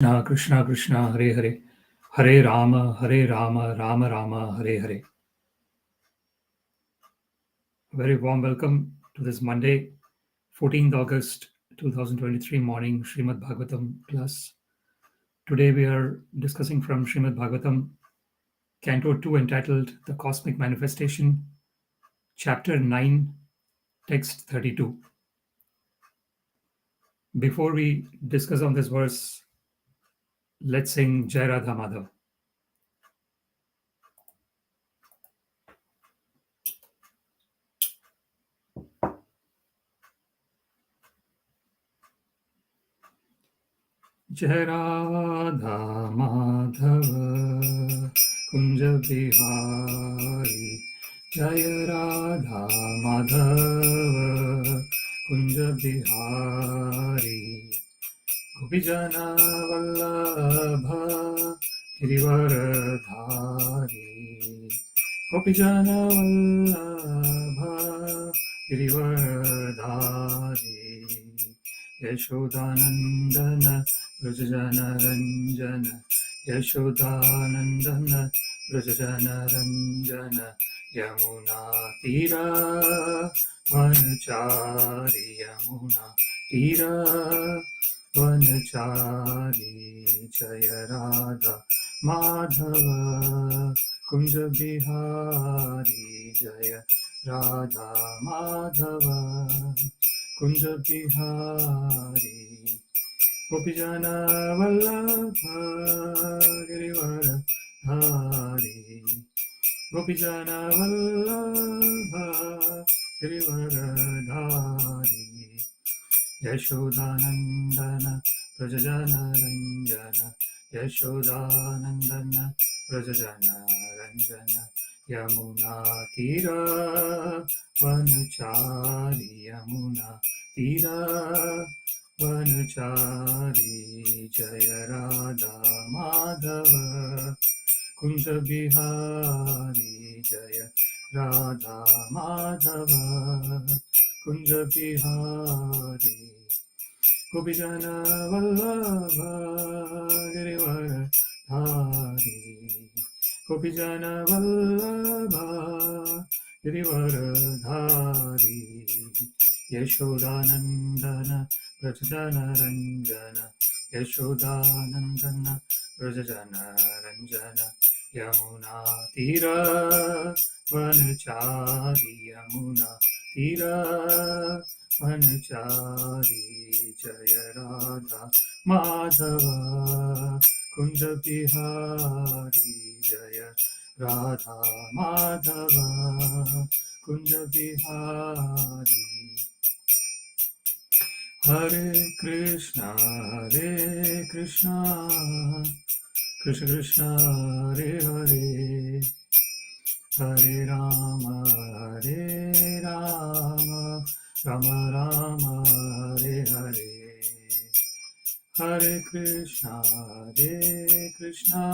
Krishna Krishna Hare Hare Hare Rama Rama Rama Hare Hare. A very warm welcome to this Monday, 14th August 2023 morning Śrīmad-Bhāgavatam class. Today we are discussing from Śrīmad-Bhāgavatam, Canto 2, entitled The Cosmic Manifestation, Chapter 9, Text 32. Before we discuss on this verse, let's sing Jai Radha Madhav. Jai Radha Madhava Kunja Bihari, Jai Radha Madhava Kunja Bihari, Gopijana Vallabha Girivaradhari, Gopijana Vallabha Girivaradhari, Yashodanandana Vrajajana Ranjana, Yashodanandana Vrajajana Ranjana, Yamuna Tira Vanachari, Yamuna Tira Vanachari, Jaya Radha Madhava Kunja Bihari, Jaya Radha Madhava Kunja Bihari, Gopijana Vallabha Girivaradhari, Gopijana Vallabha Girivaradhari, Yashodanandana Vrajajana Ranjana, Yashodanandana Vrajajana Ranjana, Yamuna Tira Vanachari, Yamuna Tira Vanachari, Jaya Radha Madhava Kunja Bihari, Jaya Radha Madhava Kunja Bihari, Gopijana Vallabha Girivaradhari, Gopijana Vallabha Girivaradhari, Yashodanandana Vrajajana Ranjana, Yashodanandana Vrajajana Ranjana, Yamuna Tira Vanachari, Yamuna Tira Vanachari, Jaya Radha Madhava Kunja Bihari, Jaya Radha Madhava Kunja Bihari. Hare Krishna Krishna Krishna Hare Hare, Hare Rama Rama Rama Hare Hare, Hare Krishna Krishna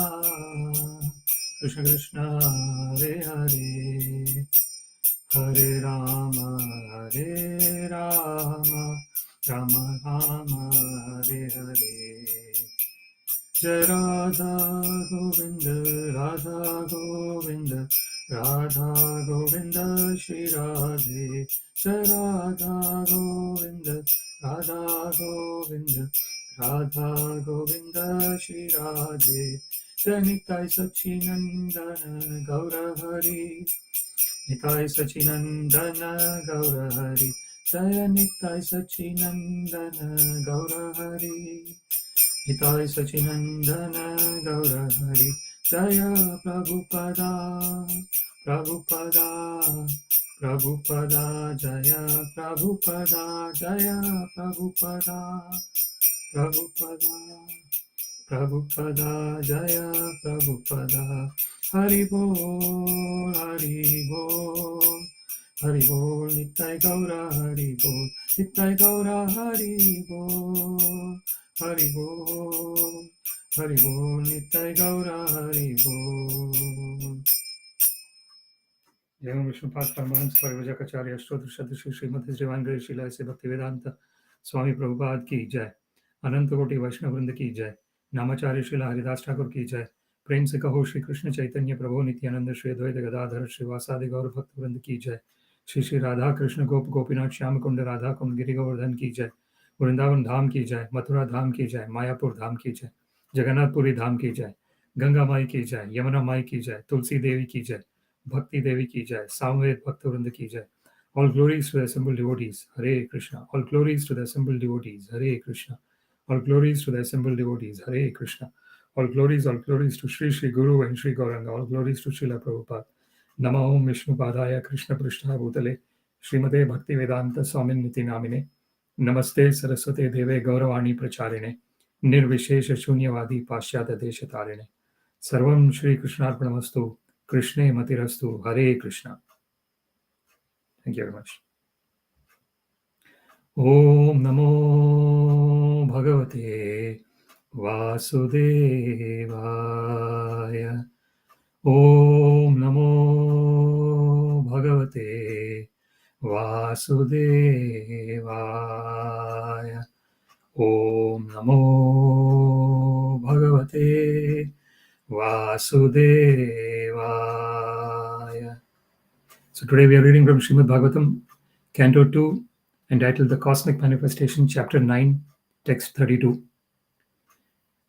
Krishna Hare Hare, Hare Rama Rama Rama Hare Hare. Jai Radha Govinda Radha Govinda Radha Govinda Shri Radhe, Jai Radha Govinda Radha Govinda Radha Govinda Shri Radhe, Jai Nitai Sachinandana Gaura Hari, Nitai Sachinandana Gaura Hari, Jaya Nitai Sachinandana Gaura Hari, Nitai Sachinandana Gaura Hari, Jaya Prabhupada Prabhupada Prabhupada, Jaya Prabhupada, Jaya Prabhupada Prabhupada Prabhupada, Jaya Prabhupada, Hari Bol, Hari Bol, Hari Bol, Nitai Gaura Hari Bol, Nitai Gaura Hari Bol, Hari Bol, Hari Bol, Nitai Gaura Hari Bol. Jai Vishnupada Paramahansa Parivrajakacarya Ashtodhri Srimati Srivangari Shila Se Bhaktivedanta Swami Prabhupada ki Jai, Ananta Koti Vaishnava Vrinda ki Jai, नामाचार्य Srila Haridas Thakur की जय। प्रेम से कहो श्री कृष्ण चैतन्य प्रभु नित्यानंद श्री अद्वैत गदाधर श्रीवासादि गौर भक्त वृंद की जय। श्री श्री राधा कृष्ण गोप गोपीनाथ श्याम कुंड राधा कुंड गिरि गोवर्धन की जय। वृंदावन धाम की जय, मथुरा धाम की जय, मायापुर धाम की जय, जगन्नाथपुरी धाम की जय, गंगा माई की जय, यमुना माई की जय, तुलसी देवी की जय, भक्ति देवी की जय, सामवेद भक्त वृंद की जय। All glories to the assembled devotees, Hare Krishna. All glories to the assembled devotees, Hare Krishna. All glories to the assembled devotees, Hare Krishna. All glories to Sri Sri Guru and Sri Gauranga. All glories to Srila Prabhupada. Namo Om Vishnu Padaya Krishna Prishta Bhutale Srimate Bhakti Vedanta Swamin Niti Namine Namaste Saraswate Deve Gauravani Pracharine Nirvishesha Shunyavadi Pashyata Desha Tarine Sarvam Shri Krishnarpanamastu Krishne Matirastu Hare Krishna. Thank you very much. Om Namo Bhagavate Vasudevaya. Om Namo Bhagavate Vasudevaya. Om Namo Bhagavate Vasudevaya. So today we are reading from Śrīmad-Bhāgavatam, Canto 2, entitled The Cosmic Manifestation, Chapter 9, Text 32.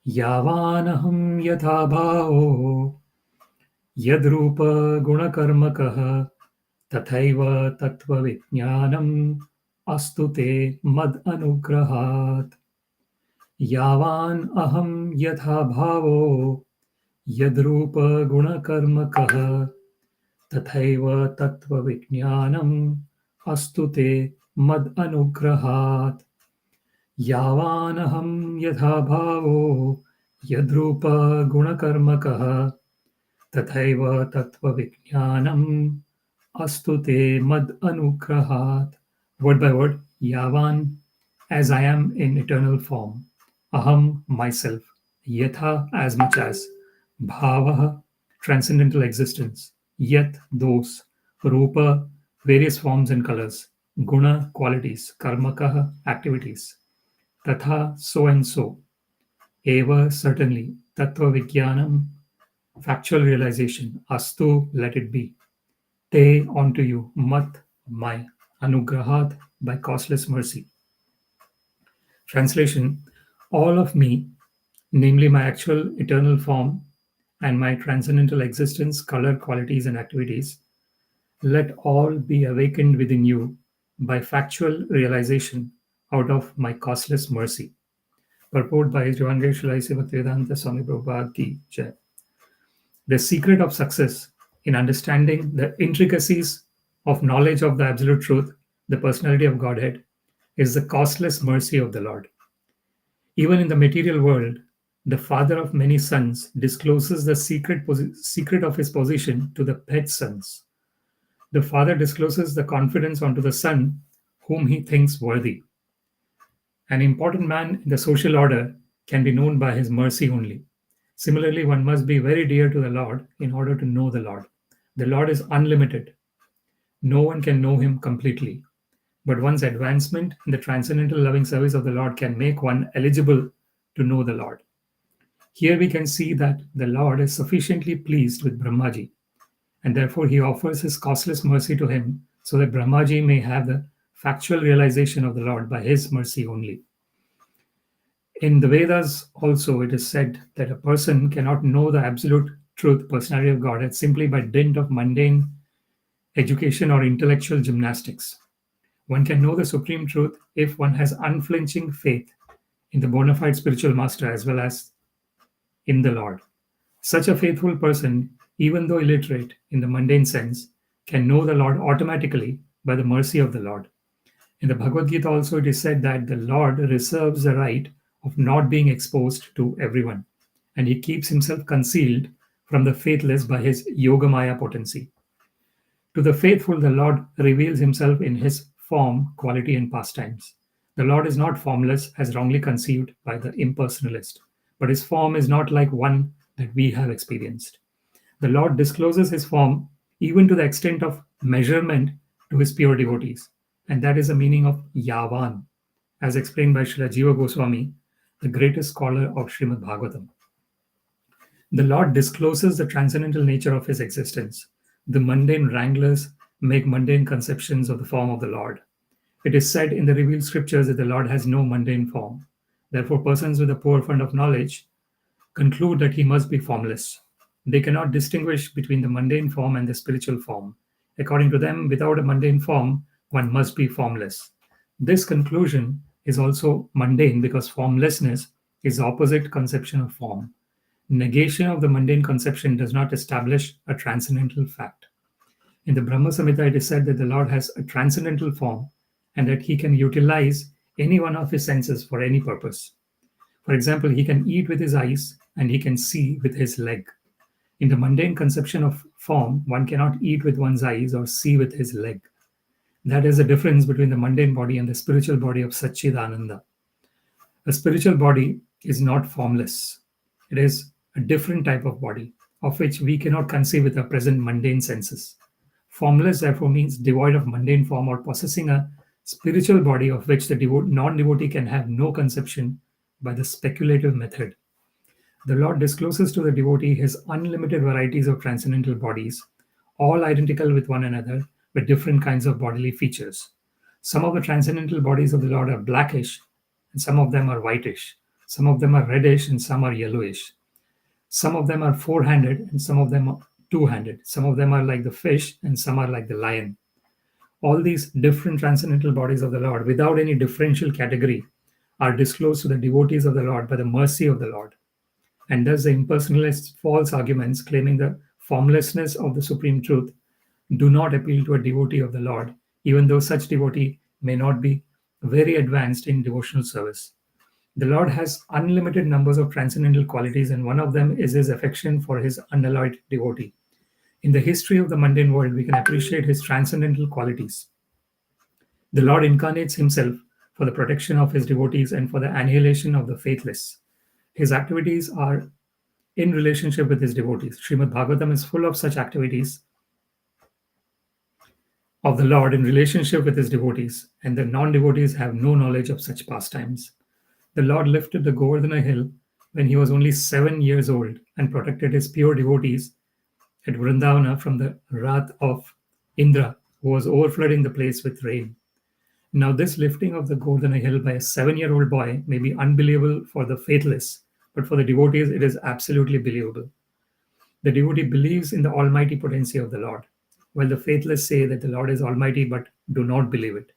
Yāvān ahaṁ yathā-bhāvo yad-rūpa-guṇa-karmakaḥ tathaiva tattva-vijñānam astu te mad-anugrahāt. Yāvān ahaṁ yathā-bhāvo yad-rūpa-guṇa-karmakaḥ tathaiva tattva-vijñānam astu te mad-anugrahāt. Yāvān ahaṁ yathā-bhāvo yad-rūpa-guṇa-karmakaḥ tathaiva tattva-vijñānam astu te mad-anugrahāt. Word by word, Yāvān, as I am in eternal form, ahaṁ, myself, yatha, as much as, bhavaha, transcendental existence, yat, those, rūpa, various forms and colors, guna, qualities, karmakaḥ, activities, tatha, so and so, eva, certainly, tattva-vijñānam, factual realization, astu, let it be, te, onto you, mat, my, anugrahāt, by causeless mercy. Translation: all of me, namely my actual eternal form and my transcendental existence, color, qualities, and activities, let all be awakened within you by factual realization out of my causeless mercy. Purport by His Divine Grace Srila Bhaktivedanta Swami Prabhupada Ki Jai. The secret of success in understanding the intricacies of knowledge of the Absolute Truth, the personality of Godhead, is the causeless mercy of the Lord. Even in the material world, the father of many sons discloses the secret of his position to the pet sons. The father discloses the confidence onto the son whom he thinks worthy. An important man in the social order can be known by his mercy only. Similarly, one must be very dear to the Lord in order to know the Lord. The Lord is unlimited. No one can know him completely. But one's advancement in the transcendental loving service of the Lord can make one eligible to know the Lord. Here we can see that the Lord is sufficiently pleased with Brahmaji, and therefore he offers his causeless mercy to him so that Brahmaji may have the factual realization of the Lord by his mercy only. In the Vedas also it is said that a person cannot know the absolute truth, personality of Godhead, simply by dint of mundane education or intellectual gymnastics. One can know the supreme truth if one has unflinching faith in the bona fide spiritual master as well as in the Lord. Such a faithful person, even though illiterate in the mundane sense, can know the Lord automatically by the mercy of the Lord. In the Bhagavad Gita also it is said that the Lord reserves the right of not being exposed to everyone, and he keeps himself concealed from the faithless by his Yogamaya potency. To the faithful, the Lord reveals himself in his form, quality, and pastimes. The Lord is not formless as wrongly conceived by the impersonalist, but his form is not like one that we have experienced. The Lord discloses his form even to the extent of measurement to his pure devotees, and that is the meaning of yāvān. As explained by Srila Jiva Goswami, the greatest scholar of Śrīmad-Bhāgavatam. The Lord discloses the transcendental nature of his existence. The mundane wranglers make mundane conceptions of the form of the Lord. It is said in the revealed scriptures that the Lord has no mundane form. Therefore, persons with a poor fund of knowledge conclude that he must be formless. They cannot distinguish between the mundane form and the spiritual form. According to them, without a mundane form, one must be formless. This conclusion is also mundane because formlessness is the opposite conception of form. Negation of the mundane conception does not establish a transcendental fact. In the Brahma Samhita, it is said that the Lord has a transcendental form and that he can utilize any one of his senses for any purpose. For example, he can eat with his eyes and he can see with his leg. In the mundane conception of form, one cannot eat with one's eyes or see with his leg. That is the difference between the mundane body and the spiritual body of Satchidananda. A spiritual body is not formless. It is a different type of body, of which we cannot conceive with our present mundane senses. Formless, therefore, means devoid of mundane form or possessing a spiritual body of which the non-devotee can have no conception by the speculative method. The Lord discloses to the devotee his unlimited varieties of transcendental bodies, all identical with one another, with different kinds of bodily features. Some of the transcendental bodies of the Lord are blackish, and some of them are whitish. Some of them are reddish, and some are yellowish. Some of them are four-handed, and some of them are two-handed. Some of them are like the fish, and some are like the lion. All these different transcendental bodies of the Lord, without any differential category, are disclosed to the devotees of the Lord by the mercy of the Lord. And thus the impersonalist false arguments claiming the formlessness of the Supreme Truth do not appeal to a devotee of the Lord, even though such devotee may not be very advanced in devotional service. The Lord has unlimited numbers of transcendental qualities, and one of them is his affection for his unalloyed devotee. In the history of the mundane world, we can appreciate his transcendental qualities. The Lord incarnates himself for the protection of his devotees and for the annihilation of the faithless. His activities are in relationship with his devotees. Śrīmad-Bhāgavatam is full of such activities of the Lord in relationship with his devotees, and the non-devotees have no knowledge of such pastimes. The Lord lifted the Govardhana hill when he was only 7 years old and protected his pure devotees at Vrindavana from the wrath of Indra, who was overflooding the place with rain. Now, this lifting of the Govardhana hill by a 7-year-old boy may be unbelievable for the faithless, but for the devotees, it is absolutely believable. The devotee believes in the almighty potency of the Lord, while the faithless say that the Lord is almighty but do not believe it.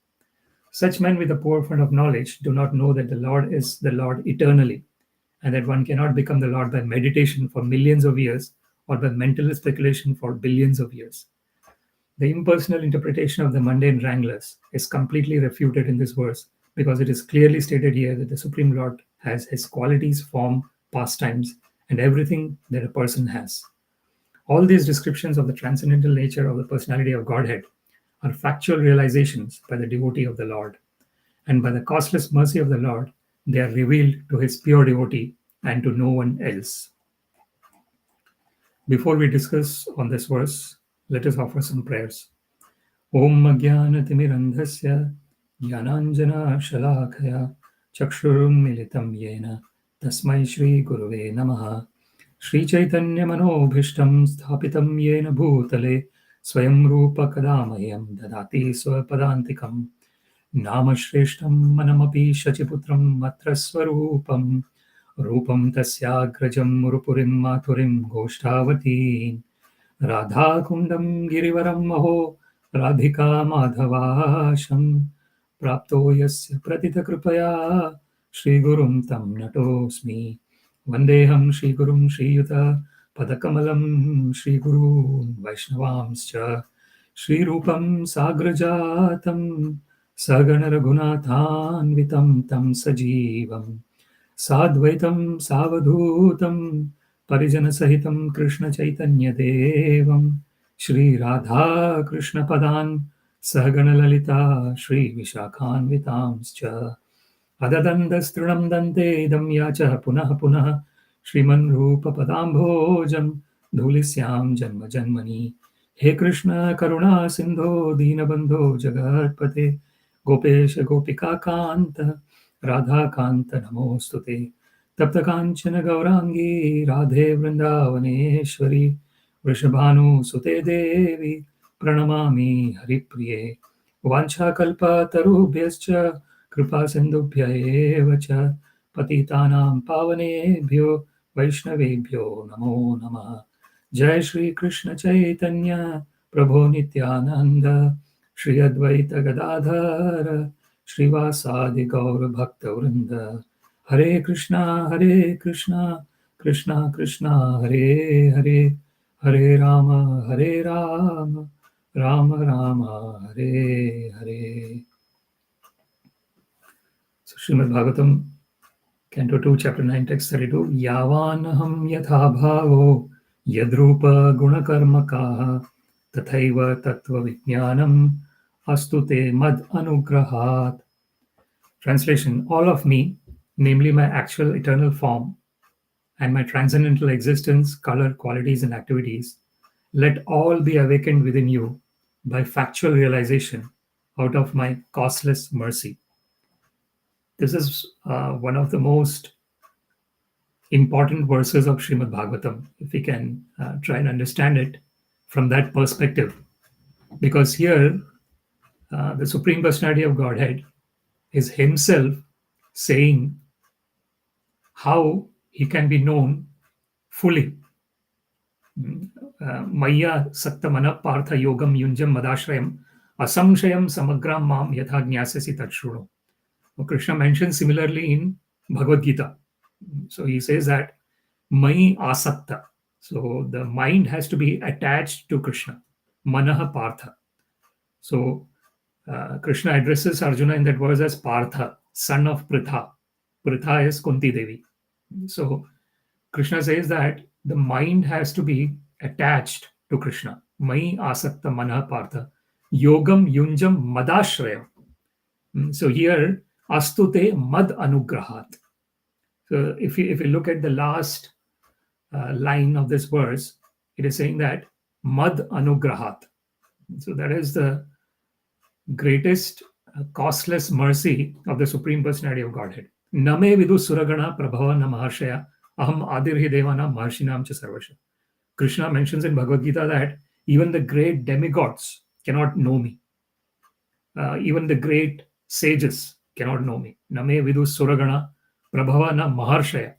Such men with a poor fund of knowledge do not know that the Lord is the Lord eternally, and that one cannot become the Lord by meditation for millions of years or by mental speculation for billions of years. The impersonal interpretation of the mundane wranglers is completely refuted in this verse because it is clearly stated here that the Supreme Lord has his qualities, form, pastimes, and everything that a person has. All these descriptions of the transcendental nature of the personality of Godhead are factual realizations by the devotee of the Lord. And by the causeless mercy of the Lord, they are revealed to his pure devotee and to no one else. Before we discuss on this verse, let us offer some prayers. Om Ajnana-timirandhasya Jnananjana Shalakaya Chakshurum Militam Yena Tasmai Shri Guruve Namaha Shri Chaitanya Manobhishtam Sthapitam Yena Bhutale Swayam Rupa Kadamayam Dadati Swapadantikam Namashrestham Manamapi Shachiputram Matraswarupam Rupam Tasyagrajam Rupurim Maturim Goshtavati Radha Kundam Girivaram Maho Radhika Madhavasham Prapto Yasya Pratita Kripaya Shri Gurum Tam Natosmi Vandeham Shri Gurum Shri Yuta Padakamalam Shri Guru Vaishnavamscha Shri Rupam Sagrajatam Sagana Raghunathanvitam Tam Sajivam Sadvaitam Savadhutam Parijana Sahitam Krishna Chaitanya Devam Shri Radha Krishna Padan Sahagana Lalita Shri Vishakhanvitamscha Adadandastrinam Dante Idam Yacha Punaha Punaha Shriman Rupa Padambhojam Dhulisyam Janma Janmani He Krishna Karuna Sindho Dinabandho Jagatpate Gopesha Gopika Kanta Radhakanta namostute. Tapta Kanchana Gaurangi Radhe Vrindavaneshwari Vrishabhanu Sute Devi Pranamami Haripriye Vancha Kalpa Tarubhyascha Kripa Sindhubhya eva cha Patitanam Pavanebhyo Vaishnavebhyo Namo Namah. Jai Shri Krishna Chaitanya Prabhu Nityananda Shri Advaita Gadadhara Srivasadi Gaura Bhakta Vrinda Hare Krishna Krishna Krishna Hare Hare Hare Rama Rama Rama Hare Hare. So Śrīmad-Bhāgavatam, Canto 2, Chapter 9, Text 32. Yāvān ahaṁ yathā-bhāvo yad-rūpa-guṇa-karmakaḥ tathaiva tattva-vijñānam astu mad-anugrahāt. Translation: all of me, namely my actual eternal form and my transcendental existence, color, qualities, and activities, let all be awakened within you by factual realization out of my causeless mercy. This is one of the most important verses of Śrīmad-Bhāgavatam, if we can try and understand it from that perspective. Because here, the Supreme Personality of Godhead is himself saying how he can be known fully. Maya sattamana partha yogam yunjam madashrayam asamshayam samagram mam yatha jñāsyasi tatshruno. Krishna mentions similarly in Bhagavad Gita. So he says that mai asakta. So the mind has to be attached to Krishna. Manaha partha. So Krishna addresses Arjuna in that verse as Partha, son of Pritha. Pritha is Kunti Devi. So Krishna says that the mind has to be attached to Krishna. Mai asakta manah partha. Yogam yunjam madashrayam. So here, astu mad-anugrahāt. So if you look at the last line of this verse, it is saying that mad-anugrahāt. So that is the greatest causeless mercy of the Supreme Personality of Godhead. Name vidu suragana prabhava maharshaya ahaṁ adirhi devana maharshinam cha sarvasha. Krishna mentions in Bhagavad Gita that even the great demigods cannot know me. Even the great sages cannot know me. Name vidu suragana prabhava maharshaya.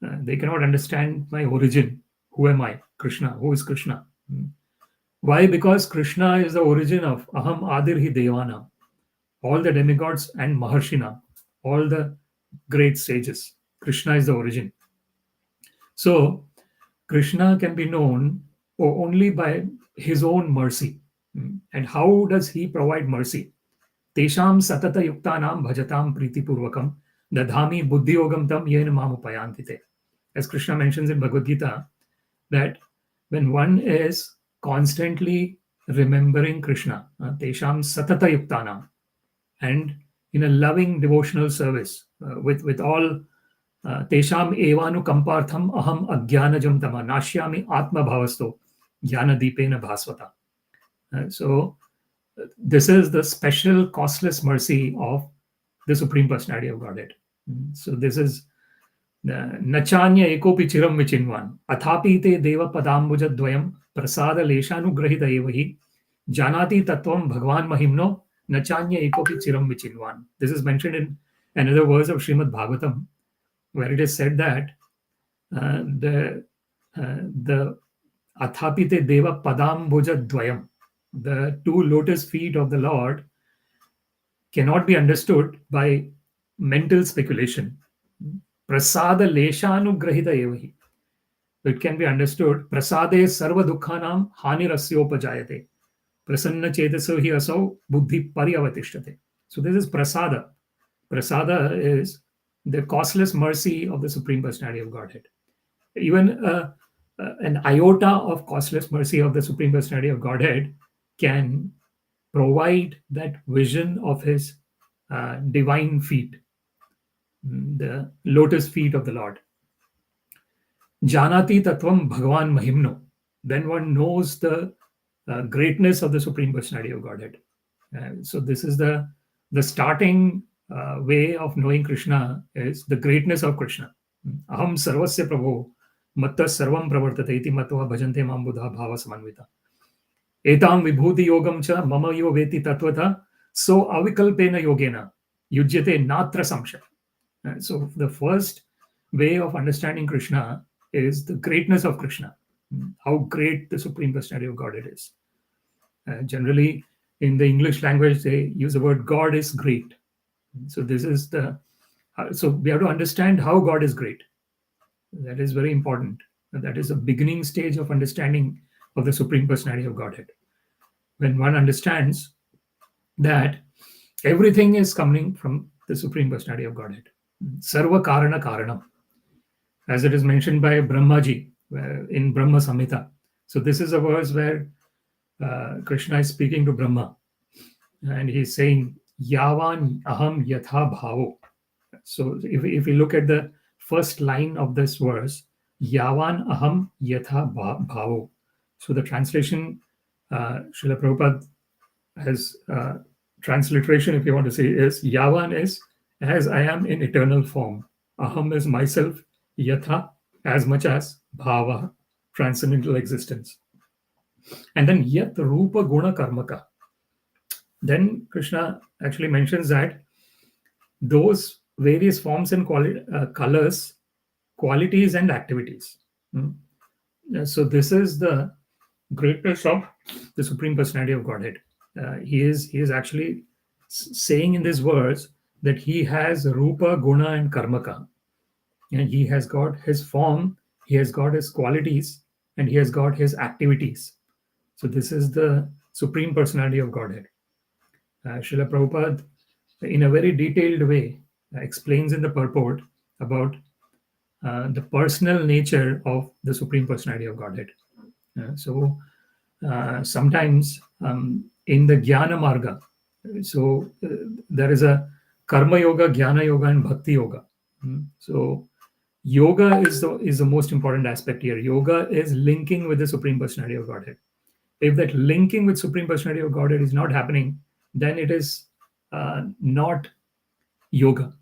They cannot understand my origin. Who am I? Krishna. Who is Krishna? Why? Because Krishna is the origin of ahaṁ adirhi devana. All the demigods and maharshina, all the great sages. Krishna is the origin. So Krishna can be known only by his own mercy. And how does he provide mercy? Tesham satata yuktanam bhajatam priti purvakam dadhami buddhiyogam tam yena mamupayantite. As Krishna mentions in Bhagavad Gita, that when one is constantly remembering Krishna, tesham satata yuktanam, and in a loving devotional service with all tesham evanu kampartham aham ajnanajam tama nashyami atma bhavasto jnana deepena bhasvata. So this is the special causeless mercy of the Supreme Personality of Godhead. So this is nachanya ekopi chiram vichinvan athapi te deva padambuja dvayam prasada leshanugrahita evahi janati tattvam bhagwan mahimno nachanya ekopi chiram vichinvan. This is mentioned in another verse of Śrīmad-Bhāgavatam, where it is said that the athapite deva padambuja dvayam, the two lotus feet of the Lord, cannot be understood by mental speculation. Prasada leshanugrahita evahi. It can be understood. Prasade sarva dukkhanam hanirasyopajayate. Prasanna chetaso hi asau buddhi paryavatishtate. So this is prasada. Prasada is the causeless mercy of the Supreme Personality of Godhead. Even an iota of causeless mercy of the Supreme Personality of Godhead can provide that vision of his divine feet, the lotus feet of the Lord. Janati tattvam bhagwan mahimno. Then one knows the greatness of the Supreme Personality of Godhead. So this is the starting way of knowing Krishna is the greatness of Krishna. Ahaṁ sarvasya prabho matta sarvam pravartate iti matva bhajante mam buddha bhava samanvita. Etam vibhuti yogam cha mama yo veti tattvata so avikalpena yogena yujyate natra samsha. So the first way of understanding Krishna is the greatness of Krishna, how great the Supreme Personality of Godhead is. Generally, in the English language, they use the word God is great. So this is so we have to understand how God is great. That is very important. That is the beginning stage of understanding of the Supreme Personality of Godhead. When one understands that everything is coming from the Supreme Personality of Godhead. Sarva Karana Karanam, as it is mentioned by Brahmaji in Brahma Samhita. So this is a verse where Krishna is speaking to Brahma, and he's saying, yāvān ahaṁ yathā-bhāvo. So if we look at the first line of this verse, yāvān ahaṁ yathā-bhāvo. So the translation, Srila Prabhupada has transliteration, if you want to say, is yāvān is as I am in eternal form. Aham is myself, yatha, as much as, bhava, transcendental existence. And then yad-rūpa-guṇa-karmakaḥ. Then Krishna actually mentions that those various forms and colors, qualities and activities. So this is the greatness of the Supreme Personality of Godhead. He is actually saying in this verse that he has Rupa, Guna and Karmaka. And he has got his form, he has got his qualities, and he has got his activities. So this is the Supreme Personality of Godhead. Srila Prabhupada, in a very detailed way, explains in the purport about the personal nature of the Supreme Personality of Godhead. Sometimes in the Jnana Marga, there is a Karma Yoga, Jnana Yoga, and Bhakti Yoga. So yoga is the most important aspect here. Yoga is linking with the Supreme Personality of Godhead. If that linking with Supreme Personality of Godhead is not happening, then it is not yoga.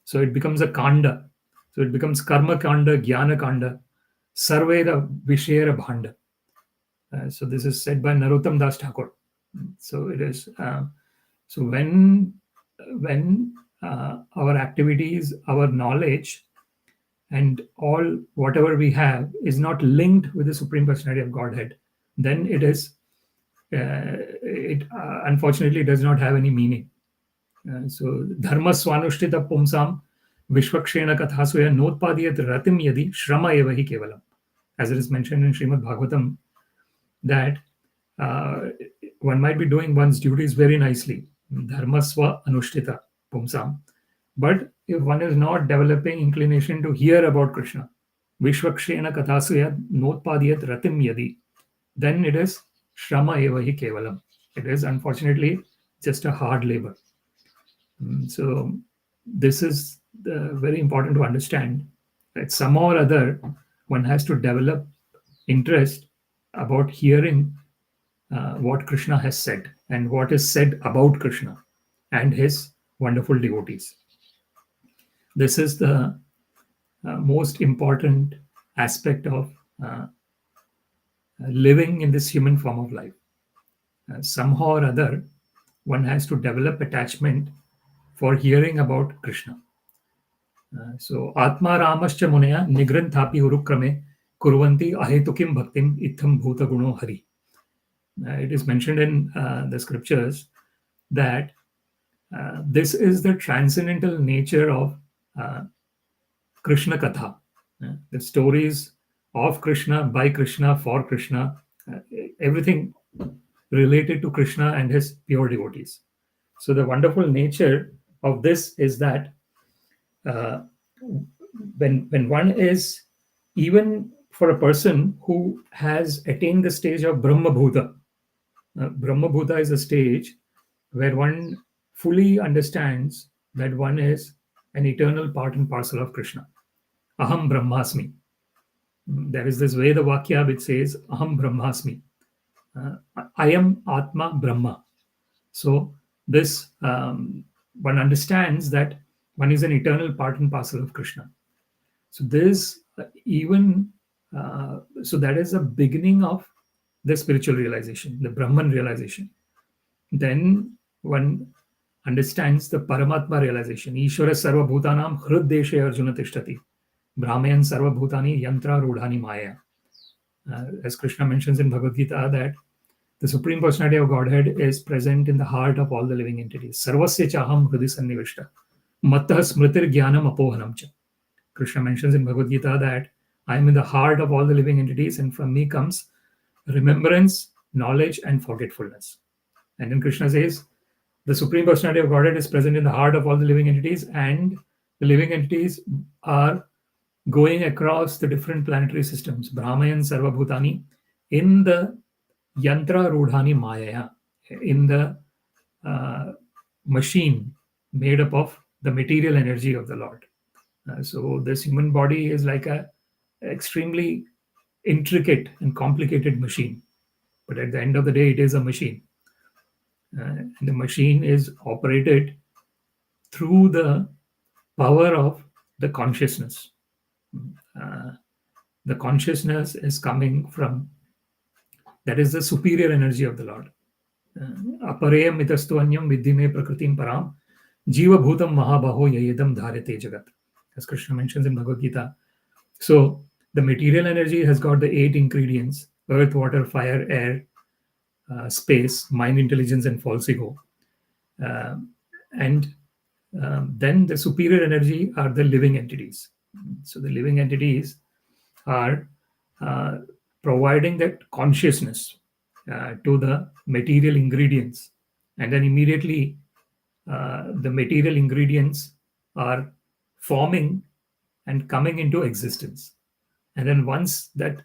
So it becomes a kanda. So it becomes karma kanda, jnana kanda, sarveda vishera bhanda. So this is said by Narottam Das Thakur. So it is. So when our activities, our knowledge, and all whatever we have is not linked with the Supreme Personality of Godhead, then it is. It unfortunately does not have any meaning. So dharma swanushtita pumsam vishvakshena kathasuya notpadiyat ratim yadi shrama eva hi kevalam. As it is mentioned in Śrīmad-Bhāgavatam, that one might be doing one's duties very nicely, dharma swa anushtita pumsam, but if one is not developing inclination to hear about Krishna, vishvakshena kathasuya notpadiyat ratim yadi, then it is shrama eva hi kevalam. It is unfortunately just a hard labor. So this is very important to understand that somehow or other one has to develop interest about hearing what Krishna has said and what is said about Krishna and his wonderful devotees. This is the most important aspect of living in this human form of life. Somehow or other, one has to develop attachment for hearing about Krishna. So, Atma Ramascha Munaya Nigranthapi Urukrame Kurvanti Ahetukim Bhaktim Itham Bhuta Guno Hari. It is mentioned in the scriptures that this is the transcendental nature of Krishna Katha. The stories of Krishna, by Krishna, for Krishna, everything related to Krishna and his pure devotees. So the wonderful nature of this is that when one is, even for a person who has attained the stage of Brahma Bhuta, Brahma Bhuta is a stage where one fully understands that one is an eternal part and parcel of Krishna. Ahaṁ Brahmasmi. There is this Veda Vakya which says, Ahaṁ Brahmasmi. I am Atma Brahma. So this one understands that one is an eternal part and parcel of Krishna. So this so that is the beginning of the spiritual realization, the Brahman realization. Then one understands the Paramatma realization. Ishvara sarva bhutanam hriddeshe arjuna tishtati. Brahmayan sarva bhutani yantra rudhani maya. As Krishna mentions in Bhagavad Gita, that the Supreme Personality of Godhead is present in the heart of all the living entities. Sarvasya cha ahaṁ hridi sannivishta. Mattah smritir jnanam apohanam cha. Krishna mentions in Bhagavad Gita that I am in the heart of all the living entities, and from me comes remembrance, knowledge, and forgetfulness. And then Krishna says, the Supreme Personality of Godhead is present in the heart of all the living entities, and the living entities are going across the different planetary systems, Brahmayan Sarva Bhutani, in the Yantra Rudhani Maya, in the machine made up of the material energy of the Lord. So this human body is like a extremely intricate and complicated machine. But at the end of the day, it is a machine. And the machine is operated through the power of the consciousness. The consciousness is coming from, that is the superior energy of the Lord. Apareyam mitastu anyam viddhime prakritim param jiva bhutam mahabaho yayedam dharete jagat. As Krishna mentions in Bhagavad Gita. So the material energy has got the 8 ingredients: earth, water, fire, air, space, mind, intelligence, and false ego. And then the superior energy are the living entities. So the living entities are providing that consciousness to the material ingredients. And then immediately the material ingredients are forming and coming into existence. And then once that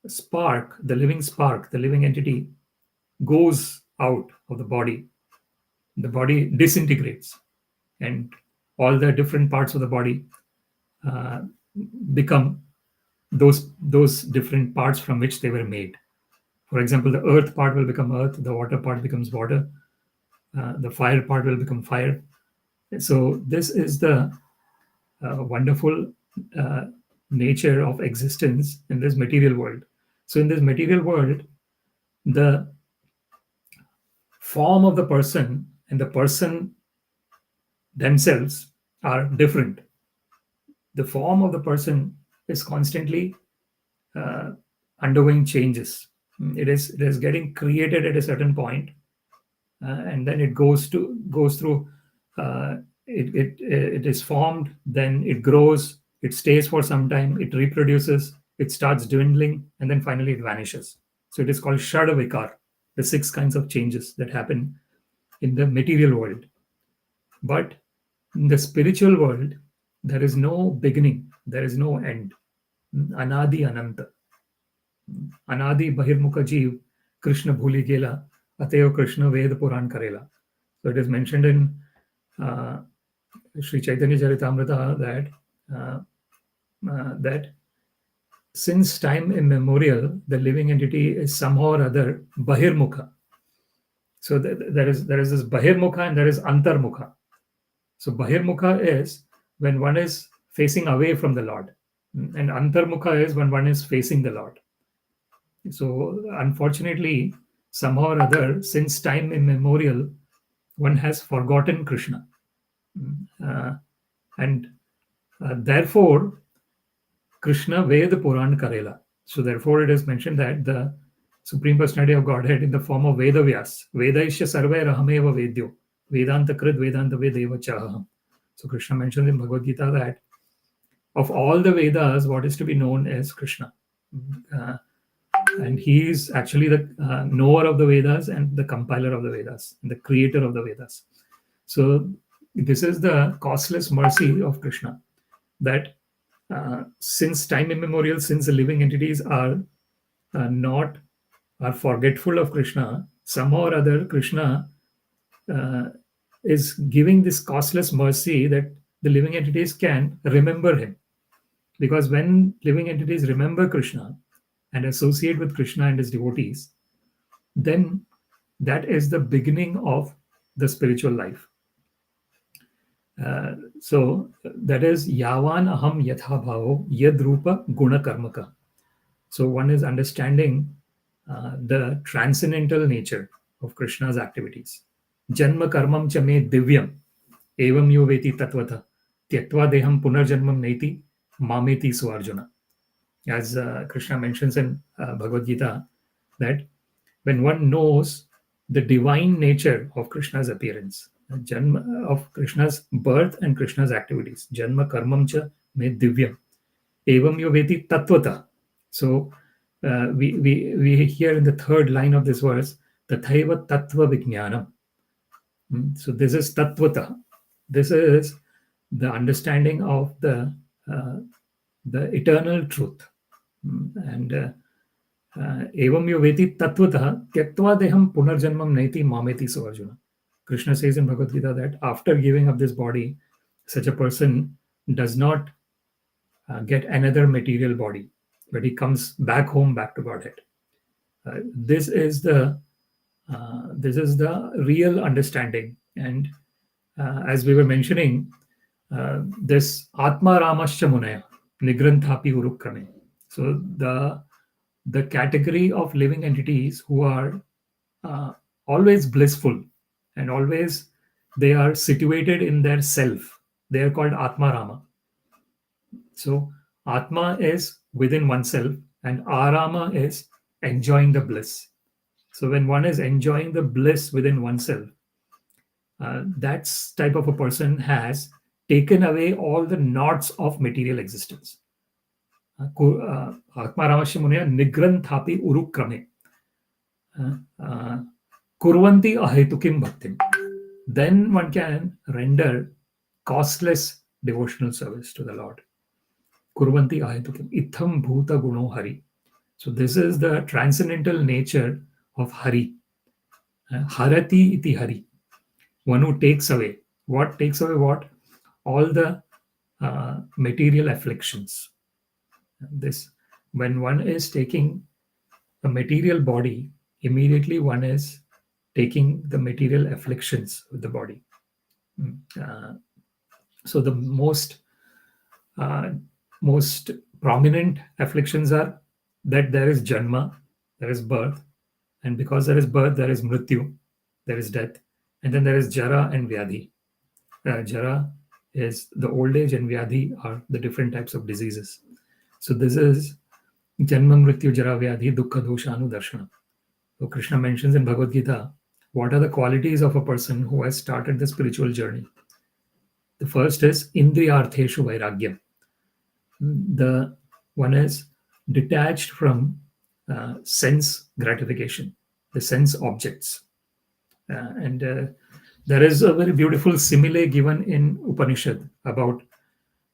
spark, the living entity goes out of the body disintegrates, and all the different parts of the body become those different parts from which they were made. For example, the earth part will become earth, the water part becomes water, the fire part will become fire. So this is the wonderful nature of existence in this material world. So in this material world, the form of the person and the person themselves are different. The form of the person is constantly undergoing changes. It is getting created at a certain point, and then it goes through. It is formed, then it grows, it stays for some time, it reproduces, it starts dwindling, and then finally it vanishes. So it is called Shadavikar, the 6 kinds of changes that happen in the material world. But in the spiritual world, there is no beginning, there is no end. Anadi Ananta. Anadi Bahirmukha Jeev, Krishna Bhuli Gela, Ateo Krishna Ved Puran Karela. So it is mentioned in Sri Chaitanya Charitamrita that since time immemorial, the living entity is somehow or other Bahirmukha. So there is this Bahirmukha and there is Antarmukha. So Bahirmukha is when one is facing away from the Lord, and Antarmukha is when one is facing the Lord. So unfortunately, somehow or other, since time immemorial, one has forgotten Krishna. And therefore, Krishna Ved Puran Karela. So therefore, it is mentioned that the Supreme Personality of Godhead in the form of Vedavyas, Vedaisya Sarve Rahameva Vedyo, Vedanta Krid Vedanta Vedeva Chaham. So Krishna mentions in Bhagavad Gita that of all the Vedas, what is to be known is Krishna. And he is actually the knower of the Vedas and the compiler of the Vedas, and the creator of the Vedas. So this is the causeless mercy of Krishna, that since time immemorial, since the living entities are forgetful of Krishna, somehow or other Krishna is giving this causeless mercy that the living entities can remember him. Because when living entities remember Krishna and associate with Krishna and his devotees, then that is the beginning of the spiritual life. So that is yāvān ahaṁ yathā-bhāvo yad-rūpa-guṇa-karmakaḥ. So one is understanding the transcendental nature of Krishna's activities. Janma karmam cha me divyam evam yo veti tatvata tyaktva deham punarjanmam neti mameti suarjuna. As Krishna mentions in Bhagavad Gita, that when one knows the divine nature of Krishna's appearance, Janma of Krishna's birth and Krishna's activities, Janma karmam cha me divyam evam yo veti tatvata. So we hear in the third line of this verse, tathaiva tattva-vijñānam. So this is tattvata. This is the understanding of the eternal truth. And evam yo veti tatvata tyaktva deham punarjanmam naiti mameti so Arjuna. Krishna says in Bhagavad Gita that after giving up this body, such a person does not get another material body, but he comes back home, back to Godhead. This is the real understanding. And as we were mentioning, this Atma Ramascha Munaya Nigranthapi Urukrame. So the category of living entities who are always blissful and always they are situated in their self, they are called Atma Rama. So Atma is within oneself and Arama is enjoying the bliss. So when one is enjoying the bliss within oneself, that type of a person has taken away all the knots of material existence. Atma Ramasya Munaya Nigranthapi Urukrame Kurvanti Ahetukim Bhaktim. Then one can render causeless devotional service to the Lord. Kurvanti Ahetukim Itham Bhuta Guno Hari. So this is the transcendental nature of Hari. Harati iti Hari. One who takes away. What takes away what? All the material afflictions. This, when one is taking a material body, immediately one is taking the material afflictions with the body. So the most prominent afflictions are that there is janma, there is birth, and because there is birth, there is mrityu, there is death, and then there is jara and vyadhi. Jara is the old age, and vyadhi are the different types of diseases. So this is janma, mrityu, jara, vyadhi, dukkha, dosha, anudarshana. So Krishna mentions in Bhagavad Gita, what are the qualities of a person who has started the spiritual journey? The first is indriyartheshu vairagyam. The one is detached from sense gratification, the sense objects. And there is a very beautiful simile given in Upanishad about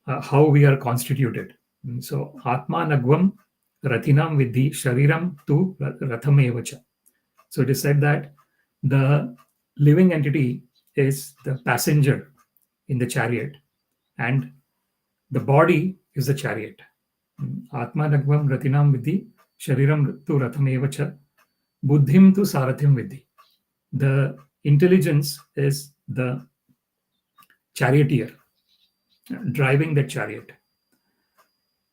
how we are constituted. So, Atma Nagvam Rathinam Vidhi Shariram tu Rathamevacha. So, it is said that the living entity is the passenger in the chariot, and the body is the chariot. Atma Nagvam Rathinam Vidhi Shariram tu Rathamevacha Buddhim tu Sarathim Vidhi. The intelligence is the charioteer driving the chariot.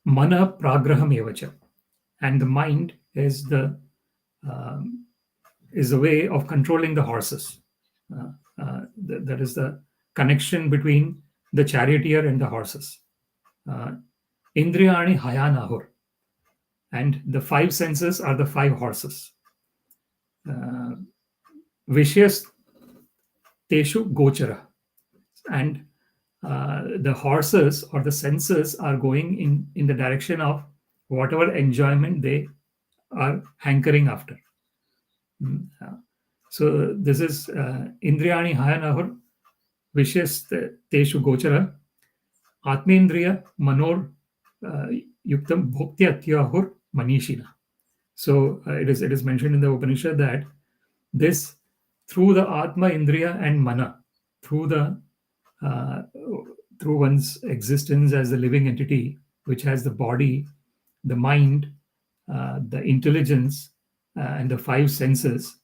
Mana pragraham evacha, and the mind is the way of controlling the horses. That is the connection between the charioteer and the horses. Indriyani hayanahur, and the five senses are the five horses. Vishyas teshu gochara, and the horses or the senses are going in the direction of whatever enjoyment they are hankering after. So this is indriyani hayanahur, vishyas teshu gochara, atmendriya manor yuktam bhoktyathyahur manishina. So it is mentioned in the Upanishad that this, through the Atma, Indriya and Mana, through one's existence as a living entity, which has the body, the mind, the intelligence, and the five senses,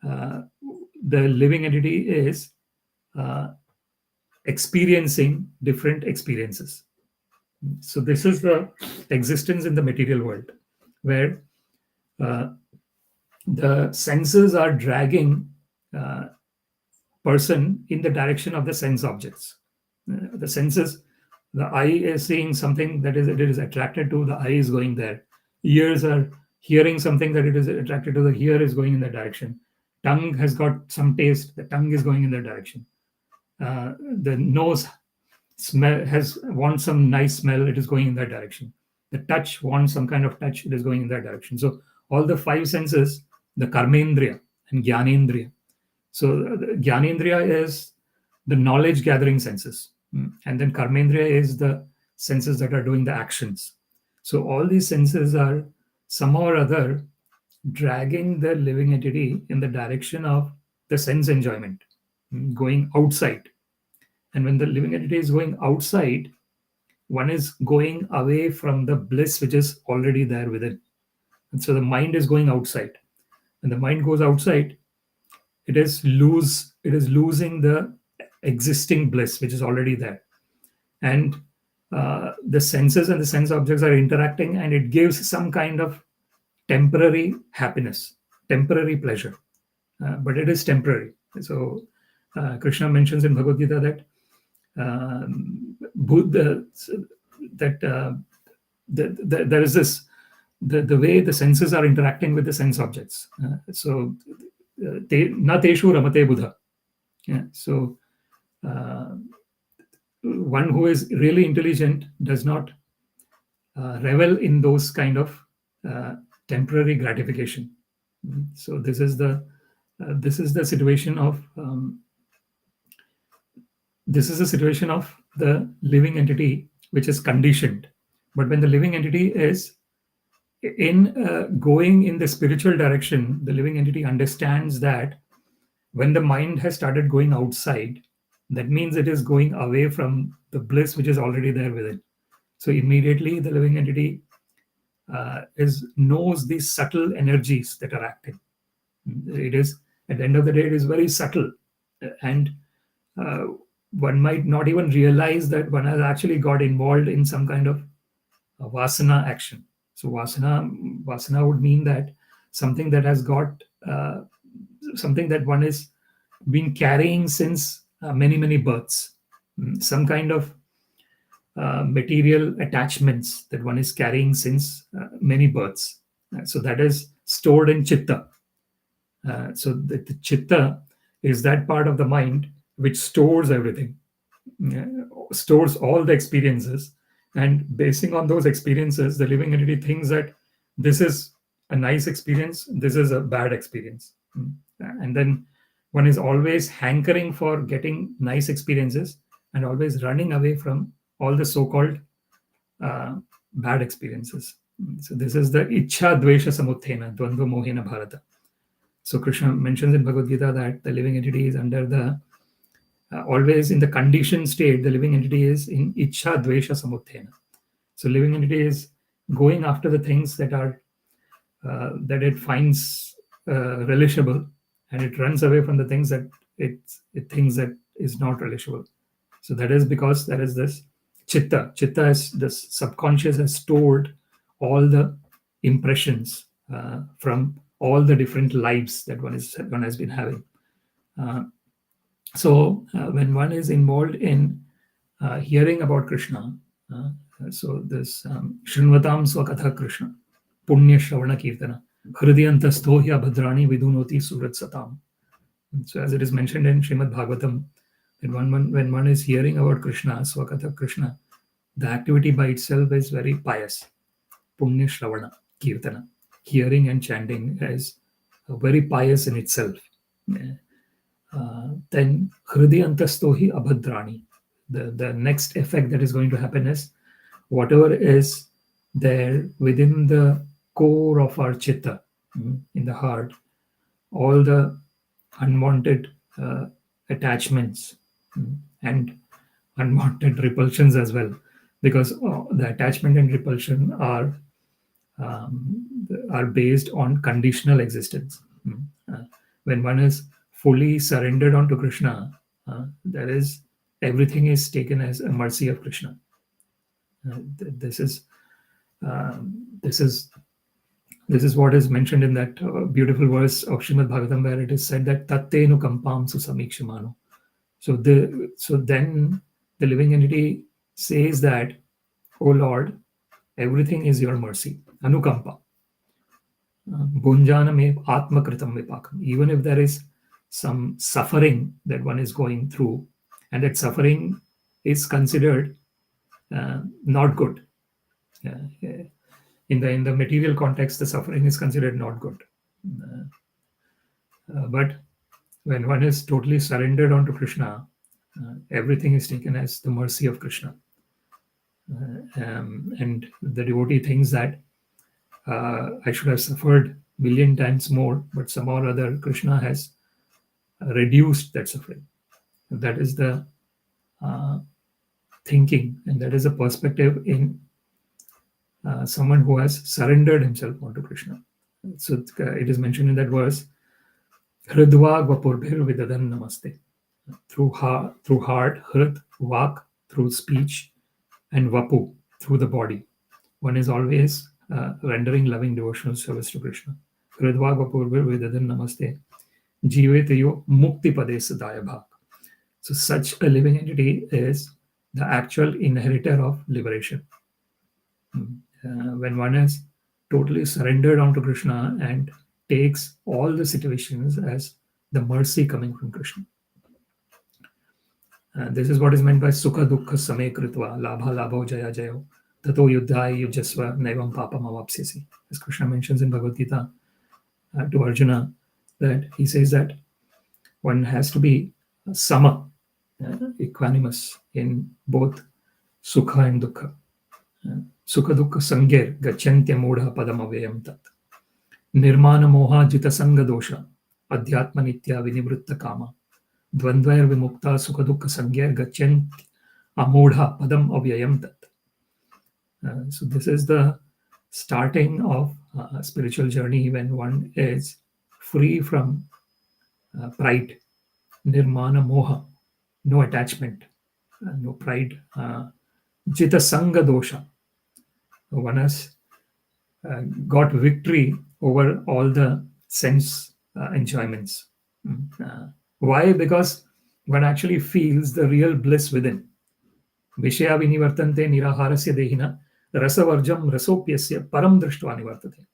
the living entity is experiencing different experiences. So this is the existence in the material world, where the senses are dragging person in the direction of the sense objects. The senses, the eye is seeing something that it is attracted to, the eye is going there. Ears are hearing something that it is attracted to, the ear is going in that direction. Tongue has got some taste, the tongue is going in that direction. The nose wants some nice smell, it is going in that direction. The touch wants some kind of touch, it is going in that direction. So all the five senses, the karmendriya and jnanendriya. So the jnanendriya is the knowledge gathering senses, and then karmendriya is the senses that are doing the actions. So all these senses are somehow or other dragging the living entity in the direction of the sense enjoyment, going outside. And when the living entity is going outside, one is going away from the bliss which is already there within. And so the mind is going outside. When the mind goes outside, it is losing the existing bliss which is already there. And the senses and the sense objects are interacting, and it gives some kind of temporary happiness, temporary pleasure. But it is temporary. So Krishna mentions in Bhagavad Gita that Buddha, there is this, the way the senses are interacting with the sense objects. So na teshu ramate buddha. Yeah. So one who is really intelligent does not revel in those kind of temporary gratification. So this is the situation of the living entity which is conditioned. But when the living entity is in going in the spiritual direction, the living entity understands that when the mind has started going outside, that means it is going away from the bliss which is already there within. So immediately the living entity knows these subtle energies that are acting. It is, at the end of the day, it is very subtle, and one might not even realize that one has actually got involved in some kind of vasana action. So vasana would mean that something that has got something that one has been carrying since many births, some kind of material attachments that one is carrying since many births. So that is stored in chitta. So the chitta is that part of the mind which stores everything, stores all the experiences, and basing on those experiences, the living entity thinks that this is a nice experience, this is a bad experience. And then one is always hankering for getting nice experiences and always running away from all the so-called bad experiences. So this is the ichha dvesha samuthena dvandva mohena bharata. So Krishna mentions in Bhagavad Gita that the living entity is under the always in the conditioned state. The living entity is in ichha dvesha samuthena. So living entity is going after the things that are that it finds relishable, and it runs away from the things that it thinks that is not relishable. So that is because there is this chitta. Chitta is the subconscious has stored all the impressions from all the different lives that one has been having. So when one is involved in hearing about Krishna, so this Śrīmad-Bhāgavatam swakatha Krishna, punya shravana kirtana, hridayantastho hi abhadrani vidunoti surat satam. So as it is mentioned in Śrīmad-Bhāgavatam, that when one is hearing about Krishna, swakatha Krishna, the activity by itself is very pious. Punya shravana kirtana, hearing and chanting is very pious in itself. Then hridayantasto hi abhadrani, the next effect that is going to happen is whatever is there within the core of our chitta, in the heart, all the unwanted attachments and unwanted repulsions as well, because the attachment and repulsion are based on conditional existence. When one is fully surrendered onto Krishna, there is everything is taken as a mercy of Krishna. This is what is mentioned in that beautiful verse of Śrīmad-Bhāgavatam, where it is said that tattenu kampam susamikṣamano. So then the living entity says that, "O Lord, everything is your mercy." Anukampa. Bhunjanam atmakritam vipakam. Even if there is some suffering that one is going through, and that suffering is considered not good. In the material context, the suffering is considered not good. But when one is totally surrendered onto Krishna, everything is taken as the mercy of Krishna. And the devotee thinks that I should have suffered a million times more, but somehow or other Krishna has reduced that suffering. That is the thinking, and that is a perspective in someone who has surrendered himself onto Krishna. So it is mentioned in that verse, Hridva Gvapurbhir Vidadan Namaste. Through heart, Hrid, Vak, through speech, and Vapu, through the body. One is always rendering loving devotional service to Krishna. Hridva Gvapurbhir Vidadan Namaste. Jivetayo Mukti Pade Sadaya Bhak. So such a living entity is the actual inheritor of liberation. When one is totally surrendered onto Krishna and takes all the situations as the mercy coming from Krishna. This is what is meant by Sukha Dukkha Same Kritva Labha Labho Jaya Jayo Tato Yuddhai Yujasva Naivam Papam Avapsyasi. As Krishna mentions in Bhagavad Gita to Arjuna, that he says that one has to be sama, equanimous in both Sukha and Dukkha. Sukha Dukkha Sangir Gachyantya Modha Padam Avayam Tat Nirmana Moha Jita Sanga Dosha Adhyatma Nitya Vinivritta Kama Dvandvair Vimukta Sukha Dukkha Sangir Gachyant Amodha Padam Avyayam Tat. So this is the starting of a spiritual journey when one is free from pride, nirmana moha, no attachment, no pride, jita sanga dosha. One has got victory over all the sense enjoyments. Why? Because one actually feels the real bliss within. Vishaya vinivartante niraharasya dehina rasavarjam rasopyasya param drishtva nivartate.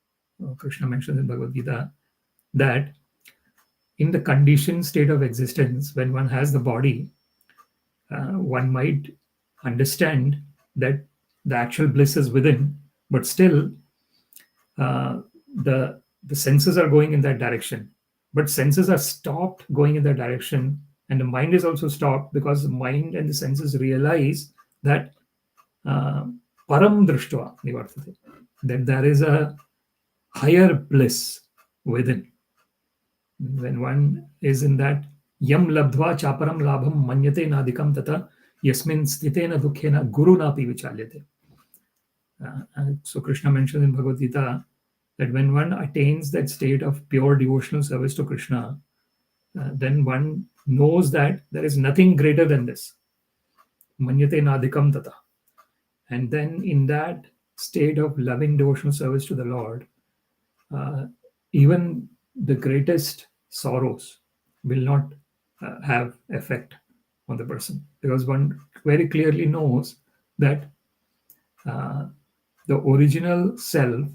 Krishna mentions in Bhagavad Gita that in the conditioned state of existence, when one has the body, one might understand that the actual bliss is within, but still the senses are going in that direction. But senses are stopped going in that direction, and the mind is also stopped because the mind and the senses realize that param drishtva nivartate, that there is a higher bliss within. When one is in that yam labdva chaparam labham manyate nadikam tata yasmin stitena dukhena guru napi vichalyate. So Krishna mentions in Bhagavad Gita that when one attains that state of pure devotional service to Krishna, then one knows that there is nothing greater than this. Manyate nadikam tata. And then in that state of loving devotional service to the Lord, even the greatest sorrows will not have effect on the person, because one very clearly knows that the original self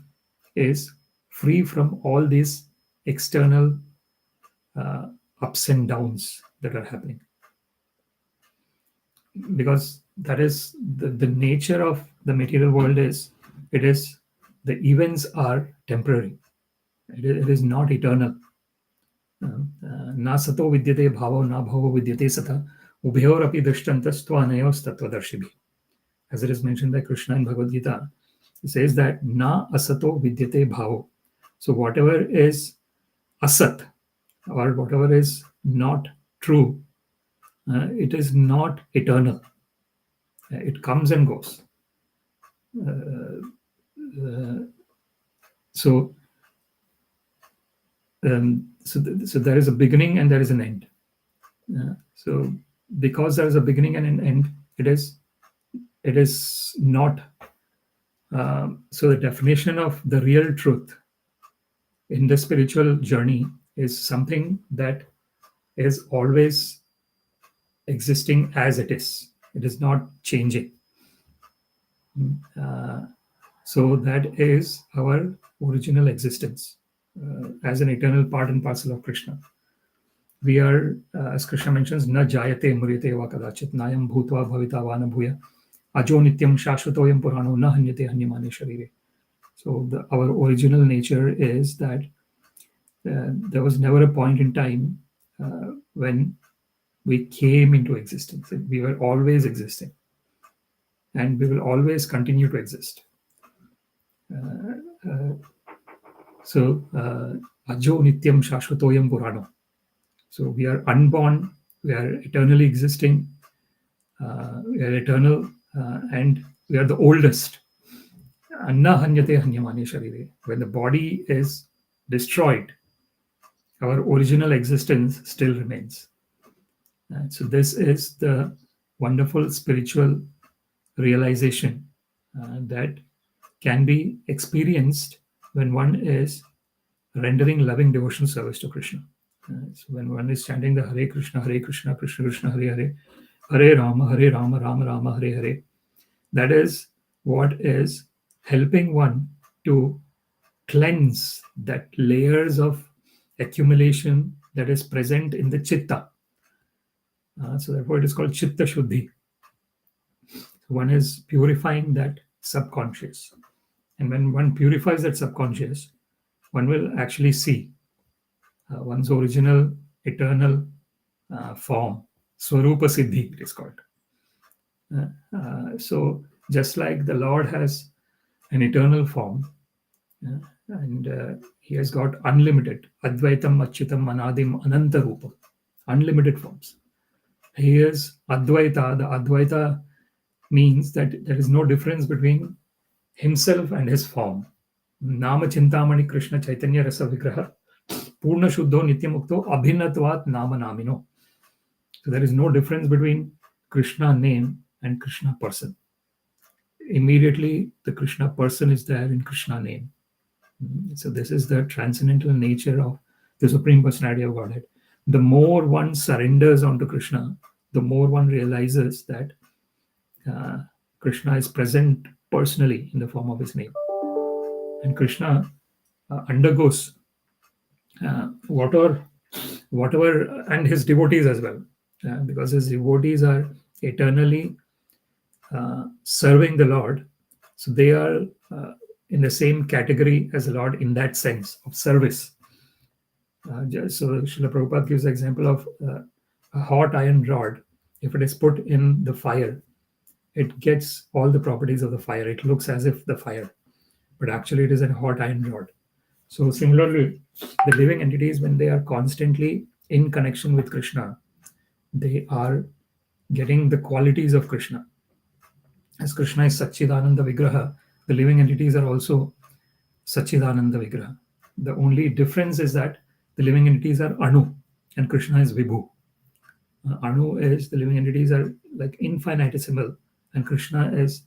is free from all these external ups and downs that are happening, because that is the nature of the material world. Is the events are temporary. It is not eternal. Na sato vidyate bhavo na bhavo vidyate sata ubhayor api drishtantas tvanayos tattva-darshibi. As it is mentioned by Krishna in Bhagavad Gita, he says that na asato vidyate bhavo. So whatever is asat, or whatever is not true, it is not eternal. It comes and goes. So there is a beginning and there is an end. So because there is a beginning and an end, it is not. So the definition of the real truth in the spiritual journey is something that is always existing as it is. It is not changing. So that is our original existence as an eternal part and parcel of Krishna. We are, as Krishna mentions, na jayate murite va kadachit nayam bhutva bhavita vana bhuya ajo nityam shashvatoyam purano na hanyate hanyamane sharire. So our original nature is that there was never a point in time when we came into existence. We were always existing, and we will always continue to exist. So ajo nityam shashvatoyam purano. So we are unborn, we are eternally existing, we are eternal, and we are the oldest. Anna hanyate hanyamane sharire. When the body is destroyed, our original existence still remains. So this is the wonderful spiritual realization that can be experienced when one is rendering loving devotional service to Krishna. So when one is chanting the Hare Krishna, Krishna Krishna, Hare Hare, Hare Rama, Rama Rama, Hare Hare, that is what is helping one to cleanse that layers of accumulation that is present in the chitta. So therefore it is called chitta shuddhi. One is purifying that subconscious. And when one purifies that subconscious, one will actually see one's original eternal form. Swarupa Siddhi, it is called. So just like the Lord has an eternal form, and he has got unlimited, Advaitam, Achyutam, Anadim, Ananta Rupam, unlimited forms. He is Advaita. The Advaita means that there is no difference between himself and his form. Nama Chintamani Krishna Chaitanya Rasa Vigraha Purna Shuddho Nityamukto Abhinatvat Nama Namino. So there is no difference between Krishna name and Krishna person. Immediately the Krishna person is there in Krishna name. So this is the transcendental nature of the Supreme Personality of Godhead. The more one surrenders onto Krishna, the more one realizes that Krishna is present personally in the form of his name. And Krishna undergoes whatever, and his devotees as well, because his devotees are eternally serving the Lord. So they are in the same category as the Lord in that sense of service. So Srila Prabhupada gives the example of a hot iron rod. If it is put in the fire, it gets all the properties of the fire. It looks as if the fire, but actually it is a hot iron rod. So similarly, the living entities, when they are constantly in connection with Krishna, they are getting the qualities of Krishna. As Krishna is Satchidananda Vigraha, the living entities are also Satchidananda Vigraha. The only difference is that the living entities are Anu and Krishna is Vibhu. Anu is, the living entities are like infinitesimal, and Krishna is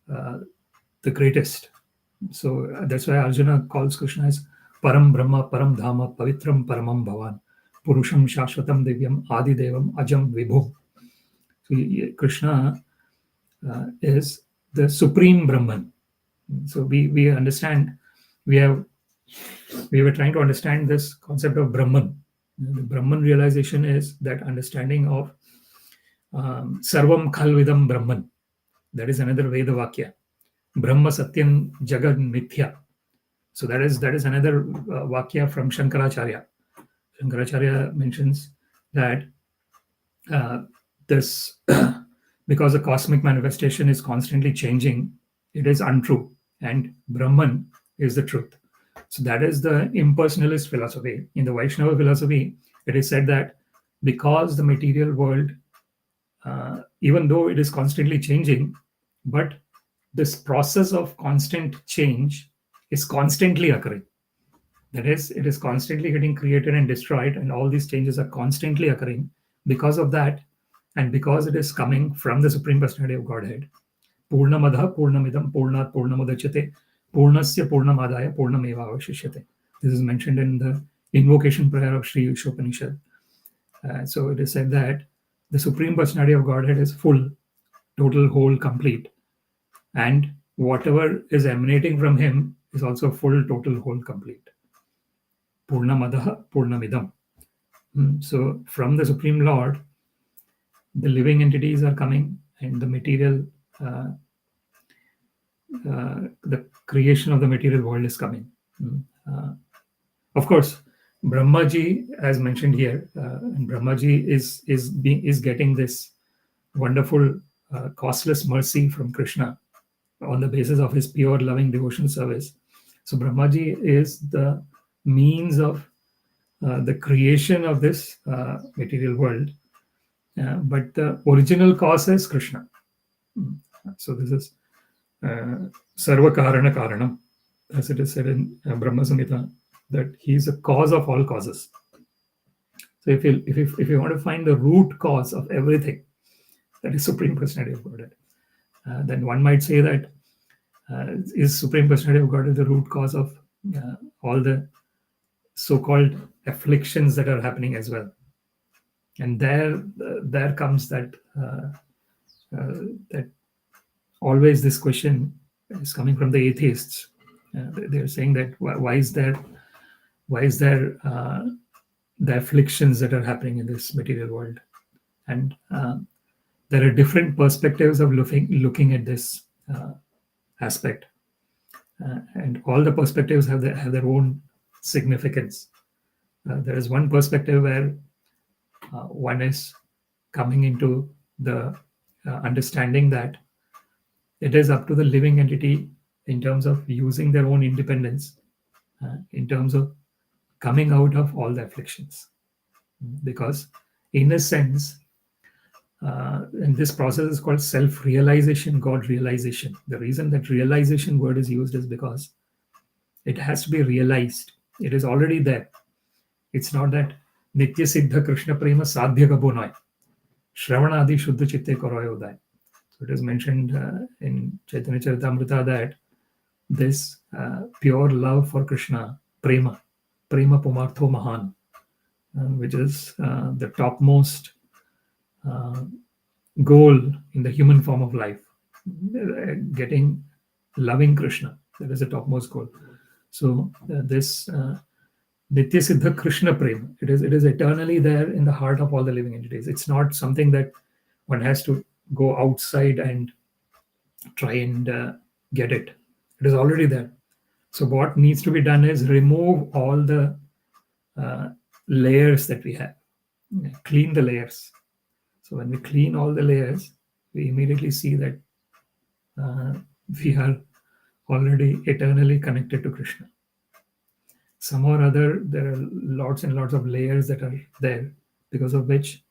the greatest. So that's why Arjuna calls Krishna as Param Brahma, Param Dhama, Pavitram Paramam Bhavan, Purusham Shashvatam Divyam, Adi Devam, Ajam Vibhu. So Krishna is the supreme Brahman. So we understand, we were trying to understand this concept of Brahman. The Brahman realization is that understanding of Sarvam Khalvidam Brahman. That is another Veda Vakya. Brahma Satyam Jagad Mithya. So that is another Vakya from Shankaracharya. Shankaracharya mentions that this because the cosmic manifestation is constantly changing, it is untrue, and Brahman is the truth. So that is the impersonalist philosophy. In the Vaishnava philosophy, it is said that because the material world, even though it is constantly changing, but this process of constant change is constantly occurring. That is, it is constantly getting created and destroyed, and all these changes are constantly occurring. Because of that, And because it is coming from the Supreme Personality of Godhead, Purnamadha Purnamidam Purnat Purnamudachyate Purnasya Purnamadaya Purnameva Avashishyate. This is mentioned in the invocation prayer of Sri Ishopanishad. So it is said that the Supreme Personality of Godhead is full, total, whole, complete. And whatever is emanating from him is also full, total, whole, complete. Purnamadaha Purnamidam. So from the Supreme Lord, the living entities are coming, and the material, the creation of the material world is coming. Of course, Brahmaji, as mentioned here, and Brahmaji is getting this wonderful causeless mercy from Krishna on the basis of his pure loving devotional service. So Brahmaji is the means of the creation of this material world, but the original cause is Krishna. So this is Sarva Karana Karanam, as it is said in Brahma Samhita, that he is the cause of all causes. So if you want to find the root cause of everything, that is Supreme Personality of Godhead, then one might say that is Supreme Personality of Godhead the root cause of all the so-called afflictions that are happening as well. And there comes that that always this question is coming from the atheists. They're saying that why is there the afflictions that are happening in this material world? And there are different perspectives of looking at this aspect, and all the perspectives have their own significance. There is one perspective where one is coming into the understanding that it is up to the living entity in terms of using their own independence, in terms of coming out of all the afflictions. Because in a sense, and this process is called self-realization, God realization. The reason that realization word is used is because it has to be realized. It is already there. It's not that Nitya Siddha Krishna Prema Sadhya Gabonai Shravana Adi Shuddha Chitte Koroyodai. So it is mentioned in Chaitanya Charitamrita that this pure love for Krishna, Prema Pumartho Mahan, which is the topmost goal in the human form of life, loving Krishna. That is the topmost goal. So this Nitya Siddha Krishna Prema, it is eternally there in the heart of all the living entities. It's not something that one has to go outside and try and get it. It is already there. So what needs to be done is remove all the layers that we have, clean the layers. So when we clean all the layers, we immediately see that we are already eternally connected to Krishna. Somehow or other, there are lots and lots of layers that are there, because of which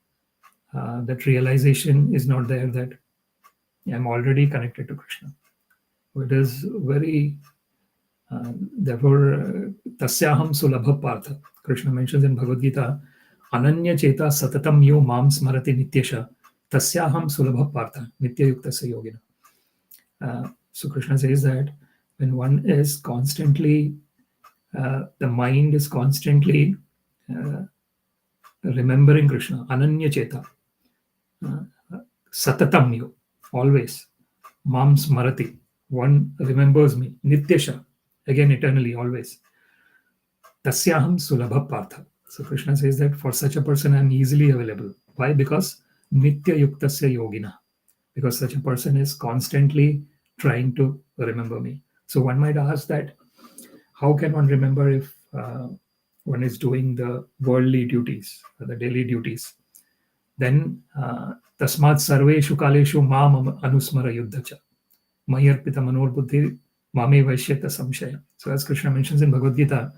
that realization is not there that I'm already connected to Krishna. It is very, therefore, tasyaham sulabha partha. Krishna mentions in Bhagavad Gita, ananya cheta satatam yo mam smarati nityasha tasyaham sulabha partha nitya yuktasya yogina. So Krishna says that when one is constantly, the mind is constantly remembering Krishna, ananya cheta, satatam yo, always, mam smarati, one remembers me, nityasha, again eternally, always, tasyaham sulabha partha. So Krishna says that for such a person I am easily available. Why? Because nitya yuktasya yogina, because such a person is constantly trying to remember me. So one might ask that how can one remember if one is doing the worldly duties, the daily duties? Then tasmat sarveshu kaleshu mam anusmara yuddhacha mayarpita manor buddhi mame vaishyata samshaya. So as Krishna mentions in Bhagavad Gita,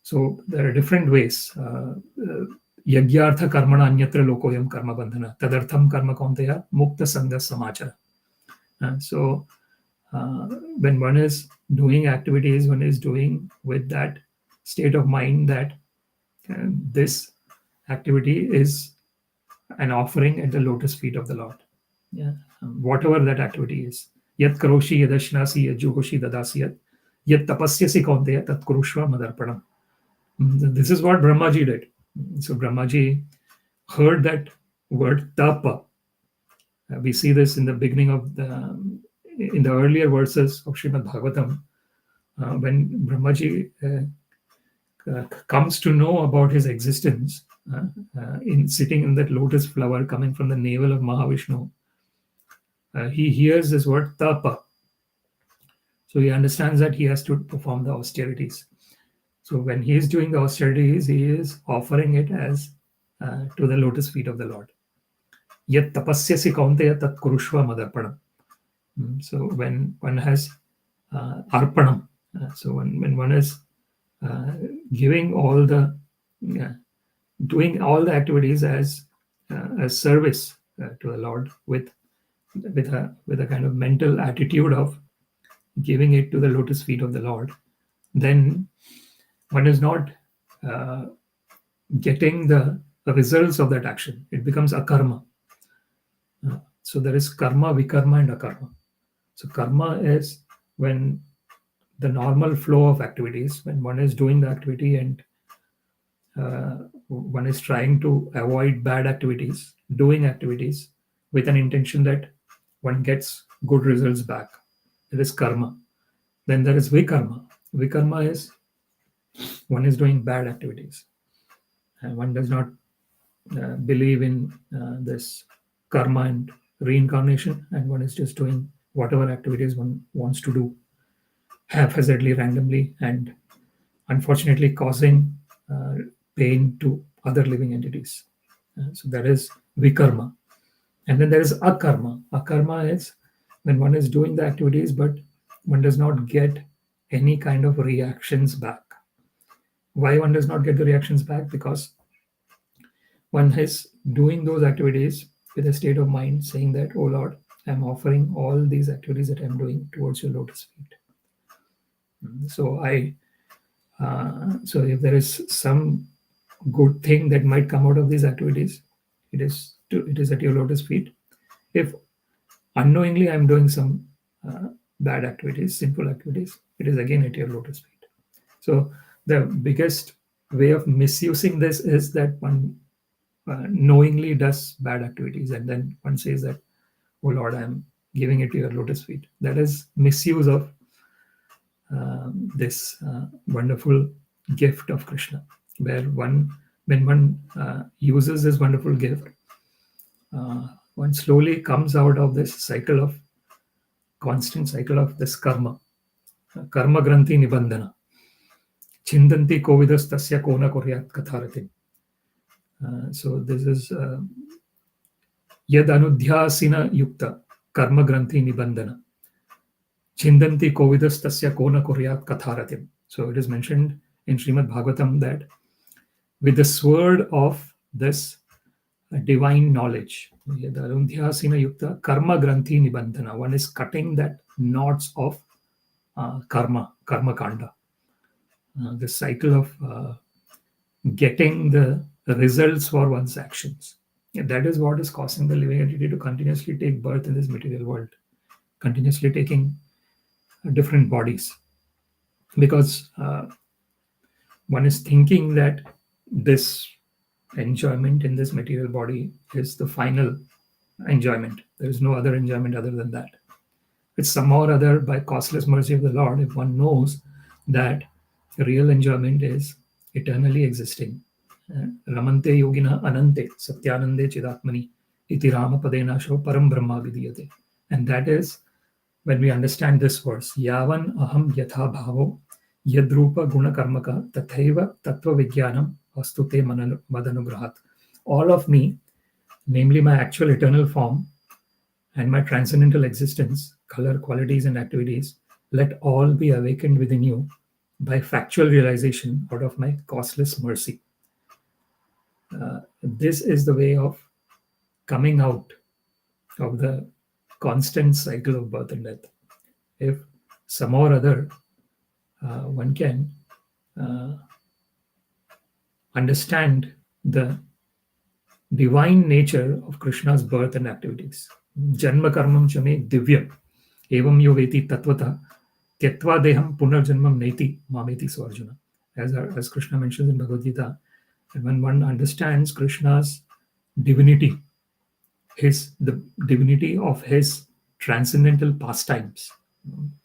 so there are different ways. Yagyartha karmana anyatra lokoyam karma bandhana tadartham karma kaunteya mukta sangha samachara. So when one is doing activities, one is doing with that state of mind that this activity is an offering at the lotus feet of the Lord. Yeah. Whatever that activity is. Yat karoshi yadashnasi yad-juhoshi dadasiyat yat tapasyasi kaunteya tat kurushva madarpanam. This is what Brahmaji did. So Brahmaji heard that word tapa. We see this in the beginning of in the earlier verses of Śrīmad-Bhāgavatam, when Brahmaji comes to know about his existence in sitting in that lotus flower coming from the navel of Mahavishnu. He hears this word tapa. So he understands that he has to perform the austerities. So when he is doing the austerities, he is offering it as to the lotus feet of the Lord. Yat tapasyasi kaunteya tat kurushva madarpanam. So when one has arpanam, so when one is giving all the, doing all the activities as service to the Lord with a kind of mental attitude of giving it to the lotus feet of the Lord, then one is not getting the results of that action. It becomes akarma. So there is karma, vikarma, and akarma. So karma is when the normal flow of activities, when one is doing the activity and one is trying to avoid bad activities, doing activities with an intention that one gets good results back. That is karma. Then there is vikarma. Vikarma is one is doing bad activities. And one does not believe in this karma and reincarnation, and one is just doing whatever activities one wants to do haphazardly, randomly, and unfortunately causing pain to other living entities. So that is vikarma. And then there is akarma. Akarma is when one is doing the activities, but one does not get any kind of reactions back. Why one does not get the reactions back? Because one is doing those activities with a state of mind saying that, oh Lord, I'm offering all these activities that I'm doing towards your lotus feet. So so if there is some good thing that might come out of these activities, it is at your lotus feet. If unknowingly I'm doing some bad activities, sinful activities, it is again at your lotus feet. So the biggest way of misusing this is that one knowingly does bad activities and then one says that, oh Lord, I'm giving it to your lotus feet. That is misuse of this wonderful gift of Krishna, where when one uses this wonderful gift, one slowly comes out of this constant cycle of this karma granthi nibandhana. Chindanti kovidas tasya kona koryat katharatim. So this is yad-anudhyasina yukta karma granthi nibandhana. Chindanti kovidas tasya kona koryat katharatim. So it is mentioned in Śrīmad-Bhāgavatam that with the sword of this divine knowledge, yad-anudhyasina yukta karma granthi nibandhana, one is cutting that knots of karma kanda. The cycle of getting the results for one's actions. That is what is causing the living entity to continuously take birth in this material world, continuously taking different bodies. Because one is thinking that this enjoyment in this material body is the final enjoyment. There is no other enjoyment other than that. It's somehow or other, by causeless mercy of the Lord, if one knows that real enjoyment is eternally existing. Ramante yogina anante satyanande chidatmani iti rama padenasho param brahma vidiyate. And that is when we understand this verse, yāvān ahaṁ yathā-bhāvo yad-rūpa-guṇa-karmakaḥ tathaiva tattva-vijñānam astu te mad-anugrahāt. All of me, namely my actual eternal form and my transcendental existence, color, qualities, and activities, let all be awakened within you by factual realization out of my causeless mercy. This is the way of coming out of the constant cycle of birth and death. If somehow or other one can understand the divine nature of Krishna's birth and activities. Janma karmam chame divyam. Evam yo veti tatvata. Tyatva deham punarjanmam neti mameti so Arjuna. As Krishna mentions in Bhagavad Gita, when one understands Krishna's divinity, the divinity of his transcendental pastimes,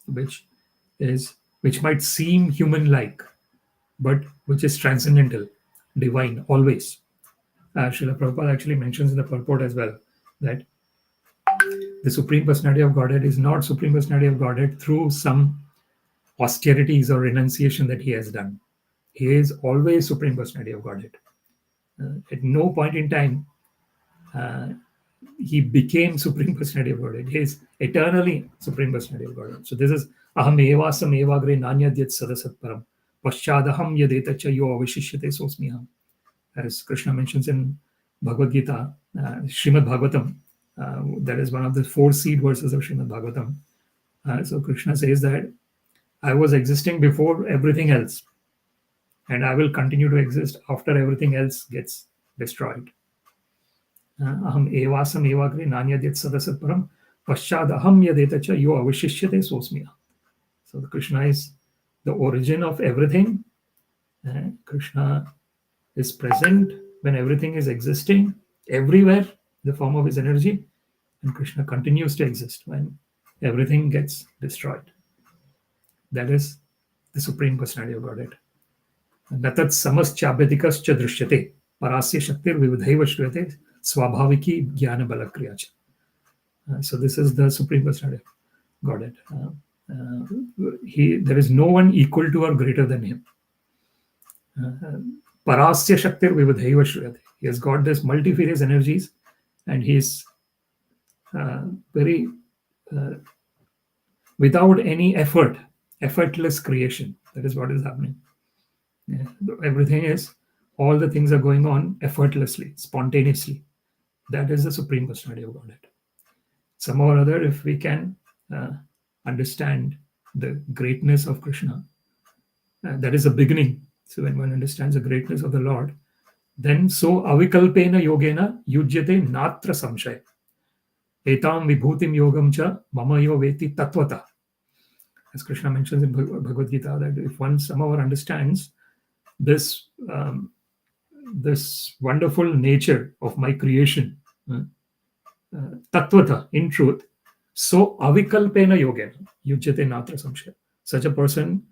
which might seem human-like, but which is transcendental, divine, always. Srila Prabhupada actually mentions in the purport as well that the Supreme Personality of Godhead is not Supreme Personality of Godhead through some austerities or renunciation that he has done. He is always Supreme Personality of Godhead. At no point in time he became Supreme Personality of Godhead. He is eternally Supreme Personality of Godhead. So this is ahaṁ evasam evagre nanyad yat sadasat param paschadaham yadeta cha yo avishishyate sosmiham. As Krishna mentions in Bhagavad Gita, Śrīmad-Bhāgavatam, that is one of the 4 seed verses of Śrīmad-Bhāgavatam. So Krishna says that I was existing before everything else, and I will continue to exist after everything else gets destroyed. Aham evasam evagre nanyad yat sadasat param paschadaham yadeta cha yo avishishyate sosmiham. So Krishna is the origin of everything. Krishna is present when everything is existing everywhere, the form of his energy, and Krishna continues to exist when everything gets destroyed. That is the Supreme Personality of Godhead. Natat samaschabhyadikascha drishyate parasya shaktir vividhaiva shriyate swabhaviki jnana balakriyacha. So this is the Supreme Personality of Godhead. There is no one equal to or greater than him. Parasya shaktir vividhaiva shriyate. He has got this multifarious energies, and he is very without any effort, effortless creation. That is what is happening. Everything is, all the things are going on effortlessly, spontaneously. That is the Supreme Personality of Godhead. Somehow or other, if we can understand the greatness of Krishna, that is the beginning. So when one understands the greatness of the Lord, then so avikalpena yogena yujyate natra samshaya. Etam vibhutim yogam cha mama yo veti tatvata. As Krishna mentions in Bhagavad Gita, that if one somehow understands this this wonderful nature of my creation, tatvata, in truth, so avikalpena yogena yujyate natra samshaya. Such a person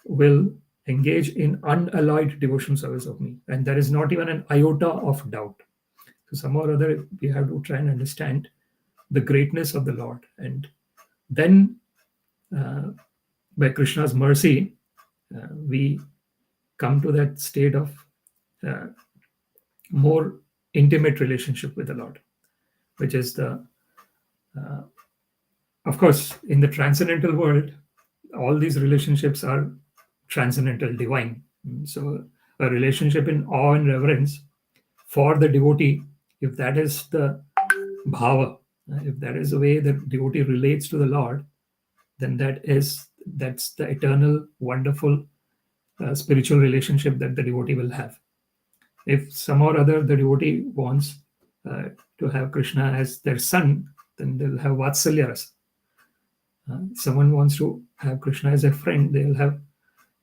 will engage in unalloyed devotion service of me, and there is not even an iota of doubt. So somehow or other, we have to try and understand the greatness of the Lord, and then by Krishna's mercy, we come to that state of more intimate relationship with the Lord, which is the of course, in the transcendental world, all these relationships are transcendental, divine. So a relationship in awe and reverence for the devotee, if that is the bhava, if that is the way the devotee relates to the Lord, then that's the eternal, wonderful spiritual relationship that the devotee will have. If somehow or other the devotee wants to have Krishna as their son, then they'll have vatsalya rasa. Someone wants to have Krishna as a friend, they'll have.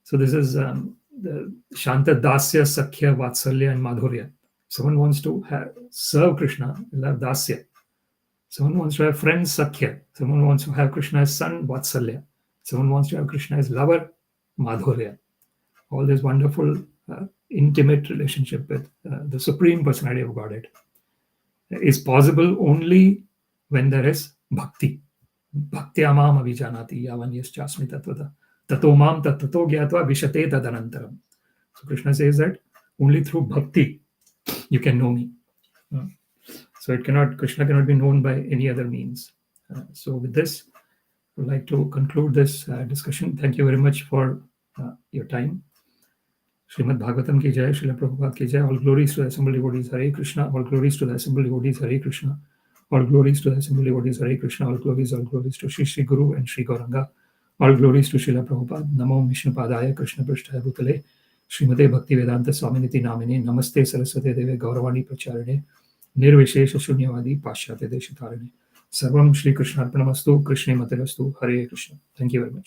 So this is the Shanta Dasya, Sakhya, Vatsalya, and Madhurya. Someone wants to serve Krishna, they'll have Dasya. Someone wants to have friends, Sakhya. Someone wants to have Krishna as son, Vatsalya. Someone wants to have Krishna as lover, Madhurya. All this wonderful, intimate relationship with the Supreme Personality of Godhead is possible only when there is bhakti. Bhakti amam avijanati yāvān yaschasmi tatvata tato mam tattato gyatva vishate tadanantaram. So Krishna says that only through bhakti you can know me. So Krishna cannot be known by any other means. So with this, I would like to conclude this discussion. Thank you very much for your time. Śrīmad-Bhāgavatam ki jai, Srila Prabhupada ki jai. All glories to the assembled devotees, Hare Krishna. All glories to the assembled devotees, Hare Krishna. All glories to the assembled devotees, Hare Krishna. All glories to Shri Guru and Shri Gauranga. All glories to Srila Prabhupada. Namo Vishnu Padaya Krishna Prasthaya Bhutale Srimate Bhakti Vedanta Swaminiti Namine Namaste Saraswate Deve Gauravani Pracharine निर्विशेष शून्यवादी पाश्चात्य देशतारिणे. Sarvam Shri Krishnarpanamastu. Krishne Materastu. Hare Krishna. Thank you very much.